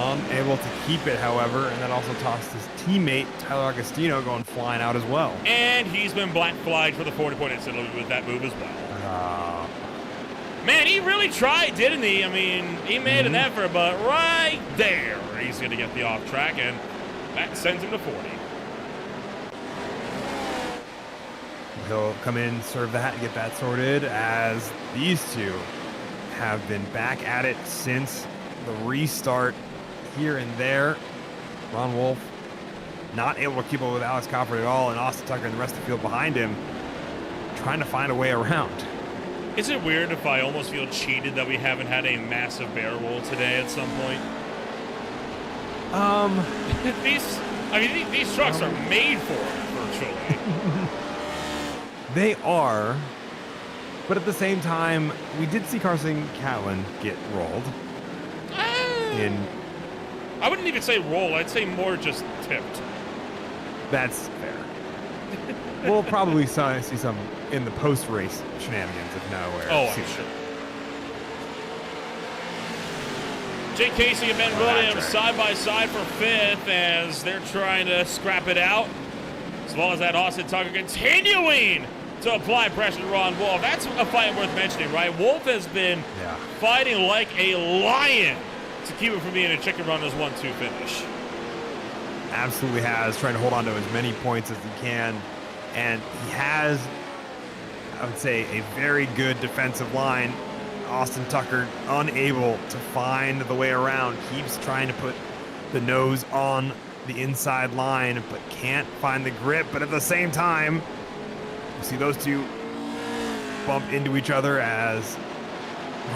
unable to keep it, however, and that also tossed his teammate, Tyler Agostino, going flying out as well. And he's been black flagged for the 40-point incident with that move as well. Man, he really tried, didn't he? I mean, he made an effort, but right there, he's going to get the off track, and that sends him to 40. He'll come in, serve that, and get that sorted, as these two have been back at it since the restart here and there. Ron Wolf not able to keep up with Alex Copper at all, and Austin Tucker and the rest of the field behind him trying to find a way around. Is it weird if I almost feel cheated that we haven't had a massive bear roll today at some point? These trucks are made for it, virtually. They are, but at the same time, we did see Carson Catlin get rolled. I wouldn't even say roll. I'd say more just tipped. That's fair. We'll probably see some in the post-race shenanigans if nowhere. Oh, I'm sure. Jake Casey and Ben Williams side by side for 5th as they're trying to scrap it out. As well as that Austin Tucker continuing to apply pressure to Ron Wolf. That's a fight worth mentioning, right? Wolf has been fighting like a lion to keep it from being a chicken run as 1-2 finish. Absolutely has, trying to hold on to as many points as he can. And he has, I would say, a very good defensive line. Austin Tucker unable to find the way around, keeps trying to put the nose on the inside line, but can't find the grip. But at the same time, you see those two bump into each other as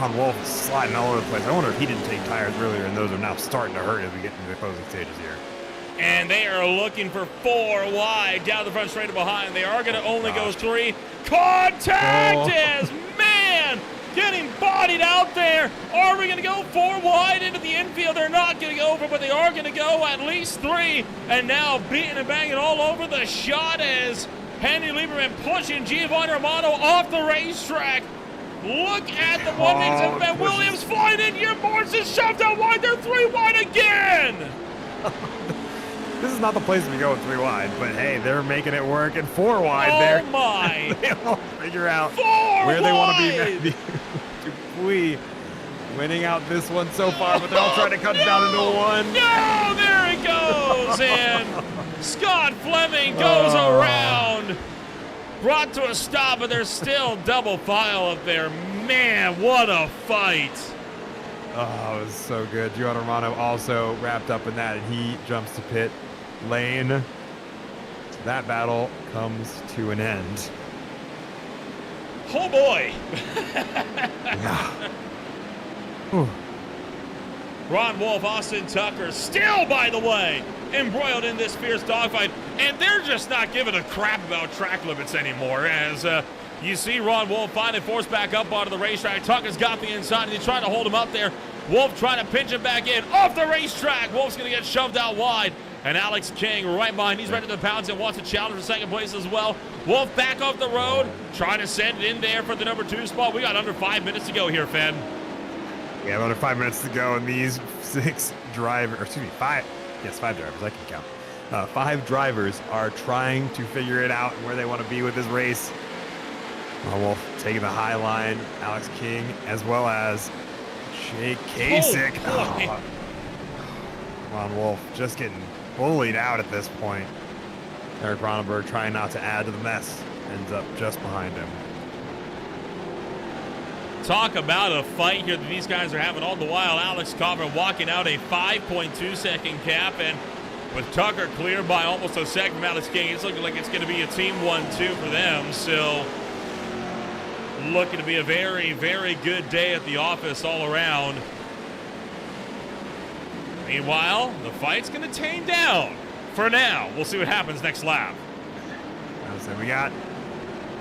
Ron Wolf is sliding all over the place. I wonder if he didn't take tires earlier, and those are now starting to hurt as we get into the closing stages here. And they are looking for 4 wide down the front straight and behind. They are going to only go 3. Contact is, man, getting bodied out there. Are we going to go 4 wide into the infield? They're not going to go over, but they are going to go at least 3. And now beating and banging all over the shot as Henry Lieberman pushing Giovanni Romano off the racetrack. Look at the one and Ben Williams flying in here. Morrison shoved out wide. They're 3 wide again. This is not the place to go with 3 wide, but hey, they're making it work. And 4 wide there. Oh my! They all figure out 4 where they want wide. to be. Dupuis winning out this one so far, but they're all trying to cut it down into 1. No, there it goes, and Scott Fleming goes around. Brought to a stop, but there's still double file up there. Man, what a fight. Oh, it was so good. Giovanni Romano also wrapped up in that, and he jumps to pit lane. That battle comes to an end. Oh, boy. Yeah. Ron Wolf, Austin Tucker, still, by the way, embroiled in this fierce dogfight, and they're just not giving a crap about track limits anymore, as you see Ron Wolf finally forced back up onto the racetrack. Tucker's got the inside, and he's trying to hold him up there. Wolf trying to pinch him back in, off the racetrack. Wolf's going to get shoved out wide, and Alex King right behind. He's ready to the pounds and wants to challenge for second place as well. Wolf back off the road, trying to send it in there for the number 2 spot. We got under 5 minutes to go here, Finn. We have under 5 minutes to go, and these 5 drivers, I can count. 5 drivers are trying to figure it out and where they want to be with this race. Ron Wolf taking the high line, Alex King, as well as Jake Kasich. Oh, Ron Wolf just getting bullied out at this point. Eric Ronenberg trying not to add to the mess, ends up just behind him. Talk about a fight here that these guys are having all the while. Alex Coburn walking out a 5.2 second cap, and with Tucker cleared by almost a second from Alex King, it's looking like it's going to be a team 1-2 for them. So looking to be a very, very good day at the office all around. Meanwhile, the fight's going to tame down for now. We'll see what happens next lap. So we got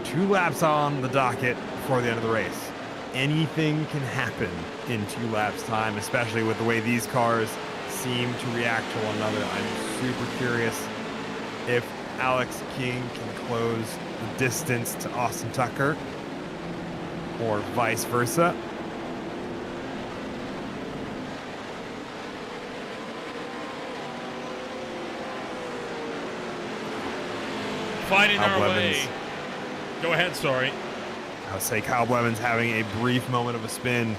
2 laps on the docket before the end of the race. Anything can happen in 2 laps time, especially with the way these cars seem to react to one another. I'm super curious if Alex King can close the distance to Austin Tucker or vice versa. fighting Kyle their Blevins. way. Go ahead, sorry. I would say Kyle Blevins having a brief moment of a spin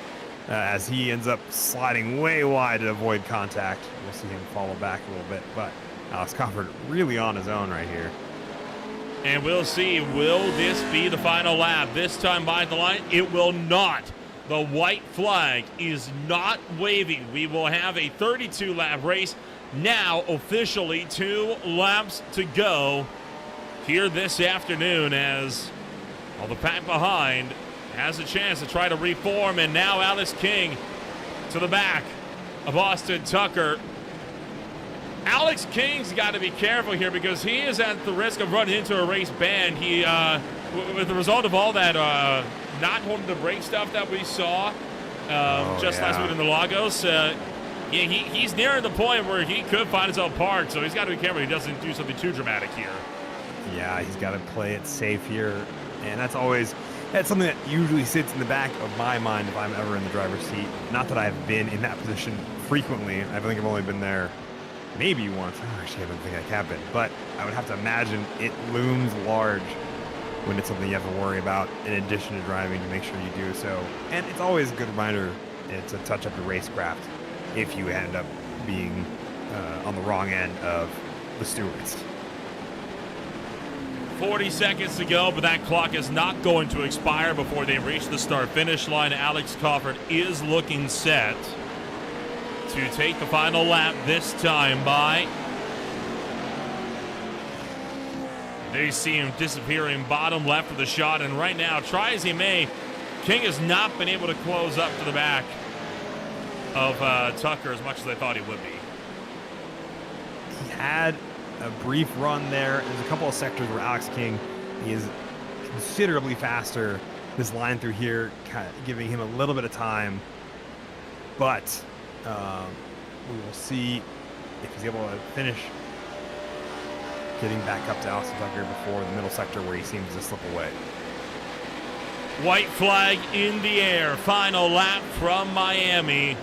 as he ends up sliding way wide to avoid contact. We'll see him follow back a little bit, but Alex Crawford really on his own right here. And we'll see, will this be the final lap? This time by the line, it will not. The white flag is not waving. We will have a 32-lap race. Now, officially 2 laps to go here this afternoon as all the pack behind has a chance to try to reform. And now Alex King to the back of Austin Tucker. Alex King's got to be careful here because he is at the risk of running into a race ban. He, with the result of all that not holding the brake stuff that we saw last week in the Lagos, he's nearing the point where he could find himself parked. So he's got to be careful he doesn't do something too dramatic here. Yeah, he's got to play it safe here, and that's something that usually sits in the back of my mind if I'm ever in the driver's seat. Not that I've been in that position frequently. I think I've only been there maybe once. Actually, I don't think I have been, but I would have to imagine it looms large when it's something you have to worry about in addition to driving to make sure you do so. And it's always a good reminder to touch up your racecraft if you end up being on the wrong end of the stewards. 40 seconds to go, but that clock is not going to expire before they reach the start-finish line. Alex Crawford is looking set to take the final lap this time by. They see him disappearing bottom left of the shot, and right now, try as he may, King has not been able to close up to the back of Tucker as much as they thought he would be. He had a brief run there. There's a couple of sectors where Alex King is considerably faster. This line through here kind of giving him a little bit of time, but we will see if he's able to finish getting back up to Austin Tucker before the middle sector where he seems to slip away. White flag in the air. Final lap from Miami.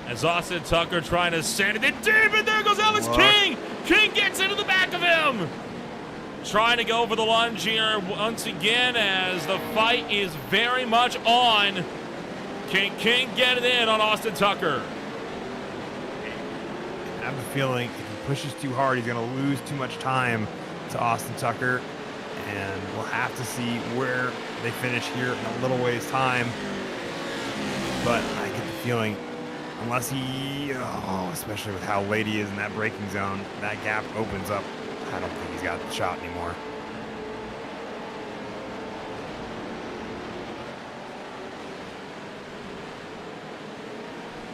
As Austin Tucker trying to send it in deep, and there goes Alex King. King gets into the back of him. Trying to go for the lunge here once again as the fight is very much on. King get it in on Austin Tucker. I have a feeling if he pushes too hard, he's going to lose too much time to Austin Tucker, and we'll have to see where they finish here in a little ways time. But I get the feeling, unless he, especially with how late he is in that braking zone, that gap opens up. I don't think he's got the shot anymore.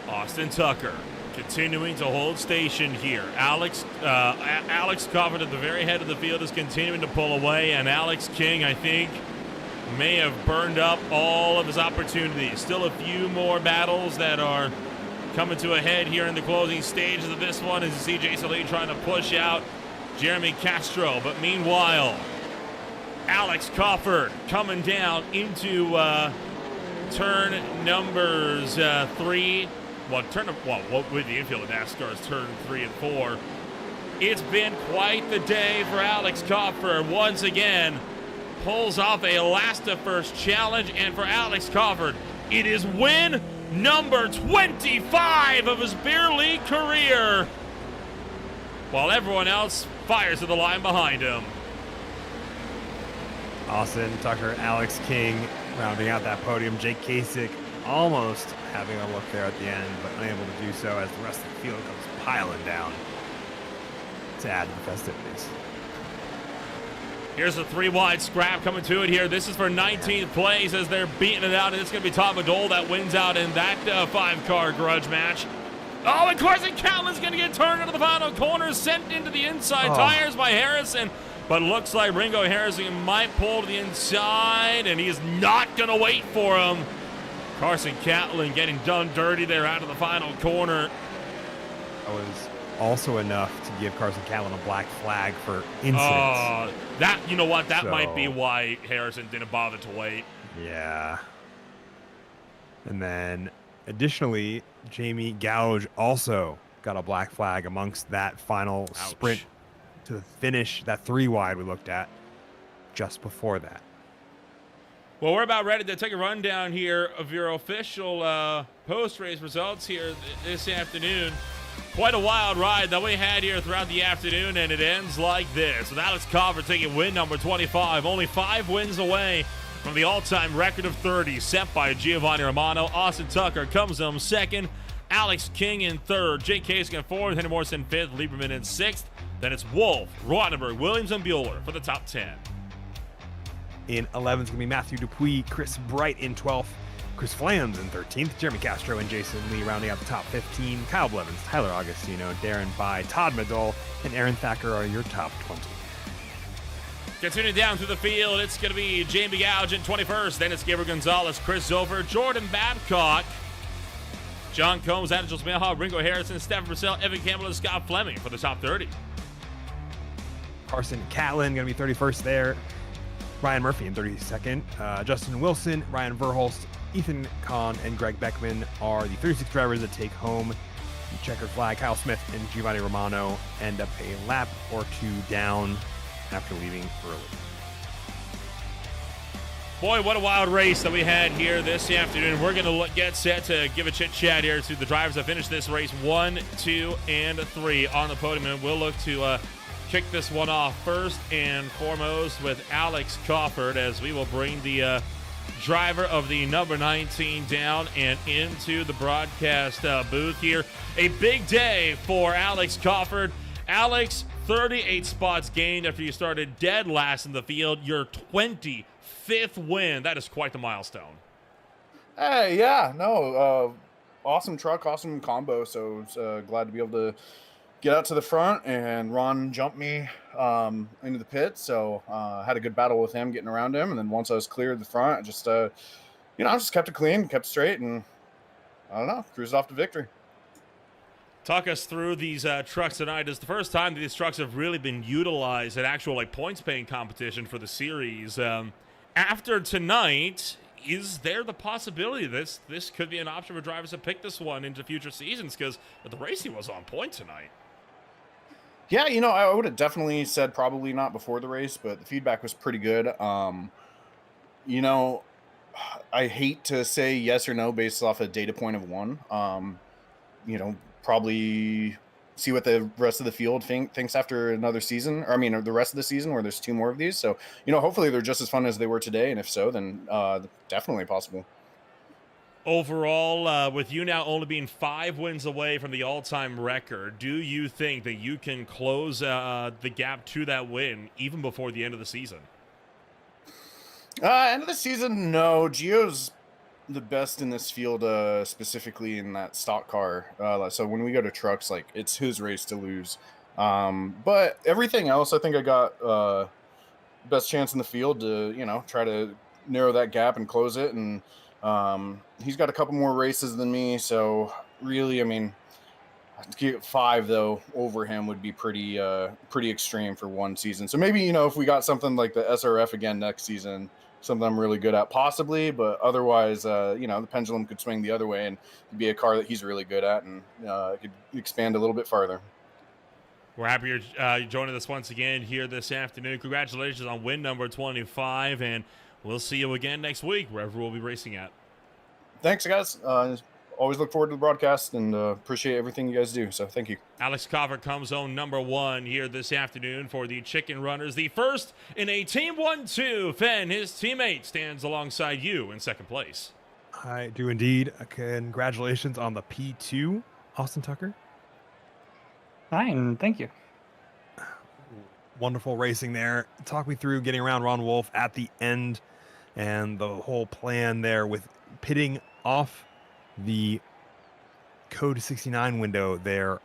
Austin Tucker continuing to hold station here. Alex Crawford at the very head of the field is continuing to pull away, and Alex King, I think, may have burned up all of his opportunities. Still a few more battles that are coming to a head here in the closing stages of this one as you see Jason Lee trying to push out Jeremy Castro. But meanwhile, Alex Crawford coming down into turn numbers 3. What with the infield of NASCAR is turn 3 and 4. It's been quite the day for Alex Crawford. Once again, pulls off a last to first challenge, and for Alex Crawford, it is win number 25 of his beer league career, while everyone else fires to the line behind him. Austin Tucker, Alex King rounding out that podium. Jake Kasich almost having a look there at the end, but unable to do so as the rest of the field comes piling down to add to the festivities. Here's a 3-wide scrap coming to it here. This is for 19th place as they're beating it out, and it's going to be Todd McDowell that wins out in that 5-car grudge match. Oh, and Carson Catlin's going to get turned into the final corner, sent into the inside tires by Harrison, but looks like Ringo Harrison might pull to the inside, and he's not going to wait for him. Carson Catlin getting done dirty there out of the final corner. That was also enough to give Carson Catlin a black flag for incidents. You know what? That might be why Harrison didn't bother to wait. Yeah. And then, additionally, Jamie Gouge also got a black flag amongst that final sprint to finish that 3 wide we looked at just before that. Well, we're about ready to take a rundown here of your official post-race results here this afternoon. Quite a wild ride that we had here throughout the afternoon, and it ends like this. With Alex Cover taking win number 25, only 5 wins away from the all-time record of 30 set by Giovanni Romano. Austin Tucker comes home second, Alex King in third, Jake Kasich in fourth, Henry Morrison fifth, Lieberman in sixth. Then it's Wolf, Rottenberg, Williams, and Bueller for the top 10. In 11th is going to be Matthew Dupuis, Chris Bright in 12th, Chris Flans in 13th, Jeremy Castro and Jason Lee rounding out the top 15, Kyle Blevins, Tyler Augustino, Darren Bai, Todd Medol, and Aaron Thacker are your top 20. Continuing down through the field, it's going to be Jamie Gouge in 21st. Then it's Gabriel Gonzalez, Chris Zover, Jordan Babcock, John Combs, Angel Smailhawk, Ringo Harrison, Stephen Purcell, Evan Campbell, and Scott Fleming for the top 30. Carson Catlin going to be 31st there. Ryan Murphy in 32nd. Justin Wilson, Ryan Verhulst, Ethan Kahn, and Greg Beckman are the 36 drivers that take home the checkered flag. Kyle Smith and Giovanni Romano end up a lap or 2 down after leaving early. Boy, what a wild race that we had here this afternoon. We're going to get set to give a chit-chat here to the drivers that finished this race 1, 2, and 3 on the podium. And we'll look to kick this one off first and foremost with Alex Crawford, as we will bring the driver of the number 19 down and into the broadcast booth here. A big day for Alex Crawford. Alex, 38 spots gained after you started dead last in the field. Your 25th win. That is quite the milestone. Hey, yeah, no, awesome truck, awesome combo. So glad to be able to get out to the front, and Ron jumped me into the pit. So had a good battle with him, getting around him. And then once I was clear of the front, I just, I just kept it clean, kept it straight, and I don't know, cruised off to victory. Talk us through these trucks tonight. It's the first time that these trucks have really been utilized in actual points-paying competition for the series. After tonight, is there the possibility this could be an option for drivers to pick this one into future seasons? Because the racing was on point tonight. Yeah, I would have definitely said probably not before the race, but the feedback was pretty good. I hate to say yes or no based off a data point of 1. Probably see what the rest of the field thinks after another season, or the rest of the season where there's 2 more of these. So, hopefully they're just as fun as they were today. And if so, then definitely possible. Overall, with you now only being 5 wins away from the all-time record, do you think that you can close the gap to that win even before the end of the season? End of the season, no. Gio's the best in this field, specifically in that stock car. So when we go to trucks, it's his race to lose. But everything else, I think I got best chance in the field to, try to narrow that gap and close it. And he's got a couple more races than me. So really, to get 5 though over him would be pretty extreme for one season. So maybe, if we got something like the SRF again next season, something I'm really good at, possibly, but otherwise, the pendulum could swing the other way and be a car that he's really good at, and could expand a little bit farther. We're happy you're joining us once again here this afternoon. Congratulations on win number 25, and we'll see you again next week, wherever we'll be racing at. Thanks, guys. Always look forward to the broadcast, and appreciate everything you guys do, so thank you. Alex Coffer comes home number 1 here this afternoon for the Chicken Runners. The first in a Team 1-2. Fenn, his teammate, stands alongside you in second place. I do indeed. Congratulations on the P2, Austin Tucker. Hi, and thank you. Wonderful racing there. Talk me through getting around Ron Wolf at the end and the whole plan there with pitting off the code 69 window there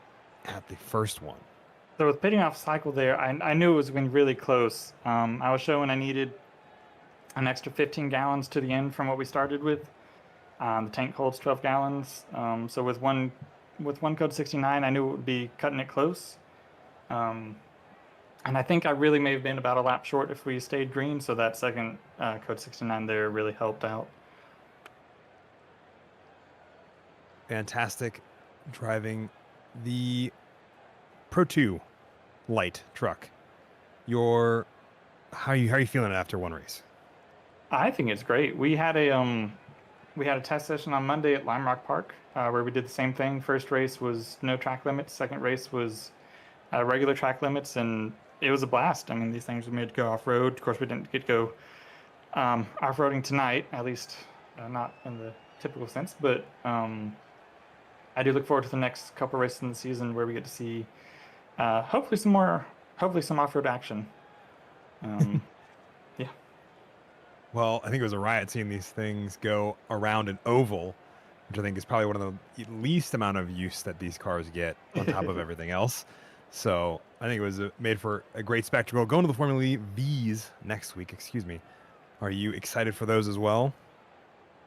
at the first one. So with pitting off cycle there, I knew it was going really close. I was showing I needed an extra 15 gallons to the end from what we started with. The tank holds 12 gallons. So with one code 69, I knew it would be cutting it close. And I think I really may have been about a lap short if we stayed green. So that second code 69 there really helped out. Fantastic driving the Pro 2 light truck. How are you feeling after one race? I think it's great. We had a test session on Monday at Lime Rock Park where we did the same thing. First race was no track limits. Second race was regular track limits, and it was a blast. I mean, these things were made to go off road. Of course, we didn't get to go off roading tonight, at least not in the typical sense. But I do look forward to the next couple races in the season where we get to see hopefully some off road action. Yeah. Well, I think it was a riot seeing these things go around an oval, which I think is probably one of the least amount of use that these cars get on top of everything else. So I think it was made for a great spectacle. Going to the Formula V's next week, excuse me. Are you excited for those as well?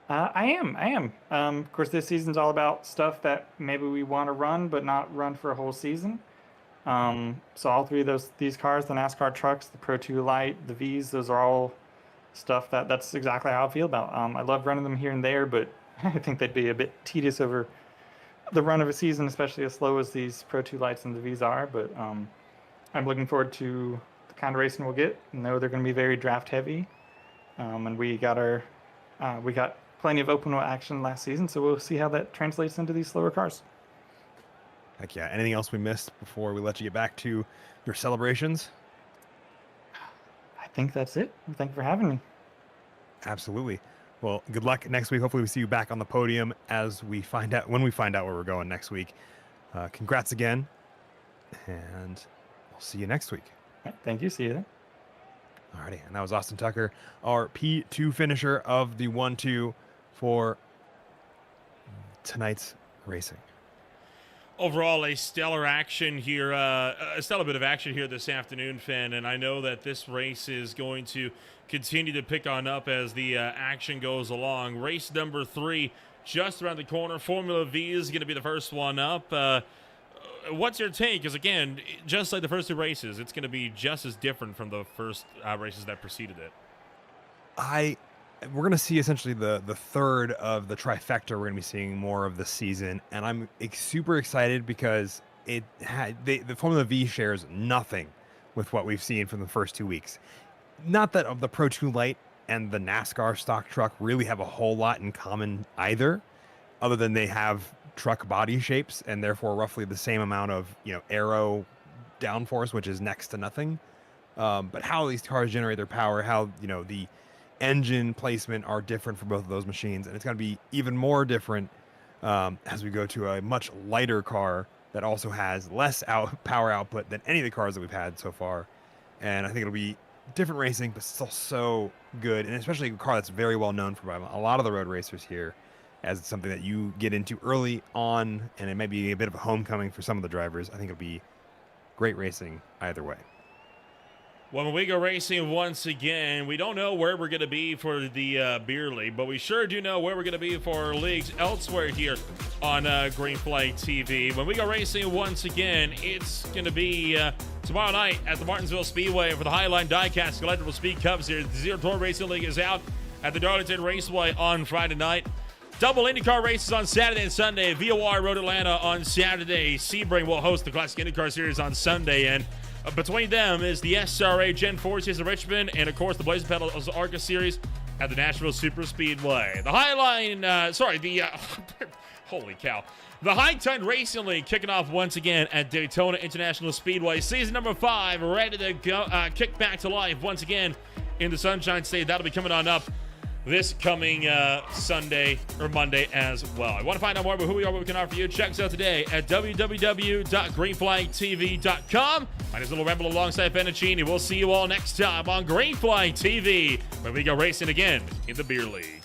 I am. Of course, this season's all about stuff that maybe we want to run, but not run for a whole season. So all three of these cars, the NASCAR trucks, the Pro 2 Light, the V's, those are all stuff that's exactly how I feel about. I love running them here and there, but I think they'd be a bit tedious over the run of a season, especially as slow as these Pro 2 Lights and the V's are. But I'm looking forward to the kind of racing we'll get. I know they're going to be very draft heavy, and we got plenty of open wheel action last season, so we'll see how that translates into these slower cars. Heck yeah. Anything else we missed before we let you get back to your celebrations? I think that's it. Thank you for having me. Absolutely. Well, good luck next week. Hopefully we see you back on the podium when we find out where we're going next week. Congrats again, and we'll see you next week. All right, thank you. See you then. Alrighty, and that was Austin Tucker, our P2 finisher of the 1-2 for tonight's racing. Overall, a stellar action here, a stellar bit of action here this afternoon, Finn, and I know that this race is going to continue to pick on up as the action goes along. Race number 3, just around the corner. Formula V is going to be the first one up. What's your take? Because, again, just like the first 2 races, it's going to be just as different from the first races that preceded it. We're going to see essentially the third of the trifecta we're going to be seeing more of this season, and I'm super excited because the Formula V shares nothing with what we've seen from the first 2 weeks. Not that of the Pro 2 Light and the NASCAR stock truck really have a whole lot in common either, other than they have truck body shapes and therefore roughly the same amount of aero downforce, which is next to nothing. But how these cars generate their power, how the engine placement are different for both of those machines, and it's going to be even more different as we go to a much lighter car that also has less power output than any of the cars that we've had so far. And I think it'll be different racing, but still so good, and especially a car that's very well known for a lot of the road racers here, as it's something that you get into early on, and it may be a bit of a homecoming for some of the drivers. I think it'll be great racing either way. When we go racing once again, we don't know where we're going to be for the beer league, but we sure do know where we're going to be for our leagues elsewhere here on Green Flag TV. When we go racing once again, it's going to be tomorrow night at the Martinsville Speedway for the Highline Diecast Collectible Speed Cups here. The Zero Tour Racing League is out at the Darlington Raceway on Friday night. Double IndyCar races on Saturday and Sunday. VOR Road Atlanta on Saturday. Sebring will host the Classic IndyCar Series on Sunday. And between them is the SRA Gen 4 Series of Richmond and, of course, the Blazing Pedals ARCA Series at the Nashville Super Speedway. The holy cow. The High Tide Racing League kicking off once again at Daytona International Speedway. Season number 5 ready to go, kick back to life once again in the Sunshine State. That'll be coming on up this coming Sunday or Monday as well. I want to find out more about who we are, what we can offer you. Check us out today at www.greenflagtv.com. My name is Little Rempel alongside Acinni. We'll see you all next time on Green Flag TV when we go racing again in the Beer League.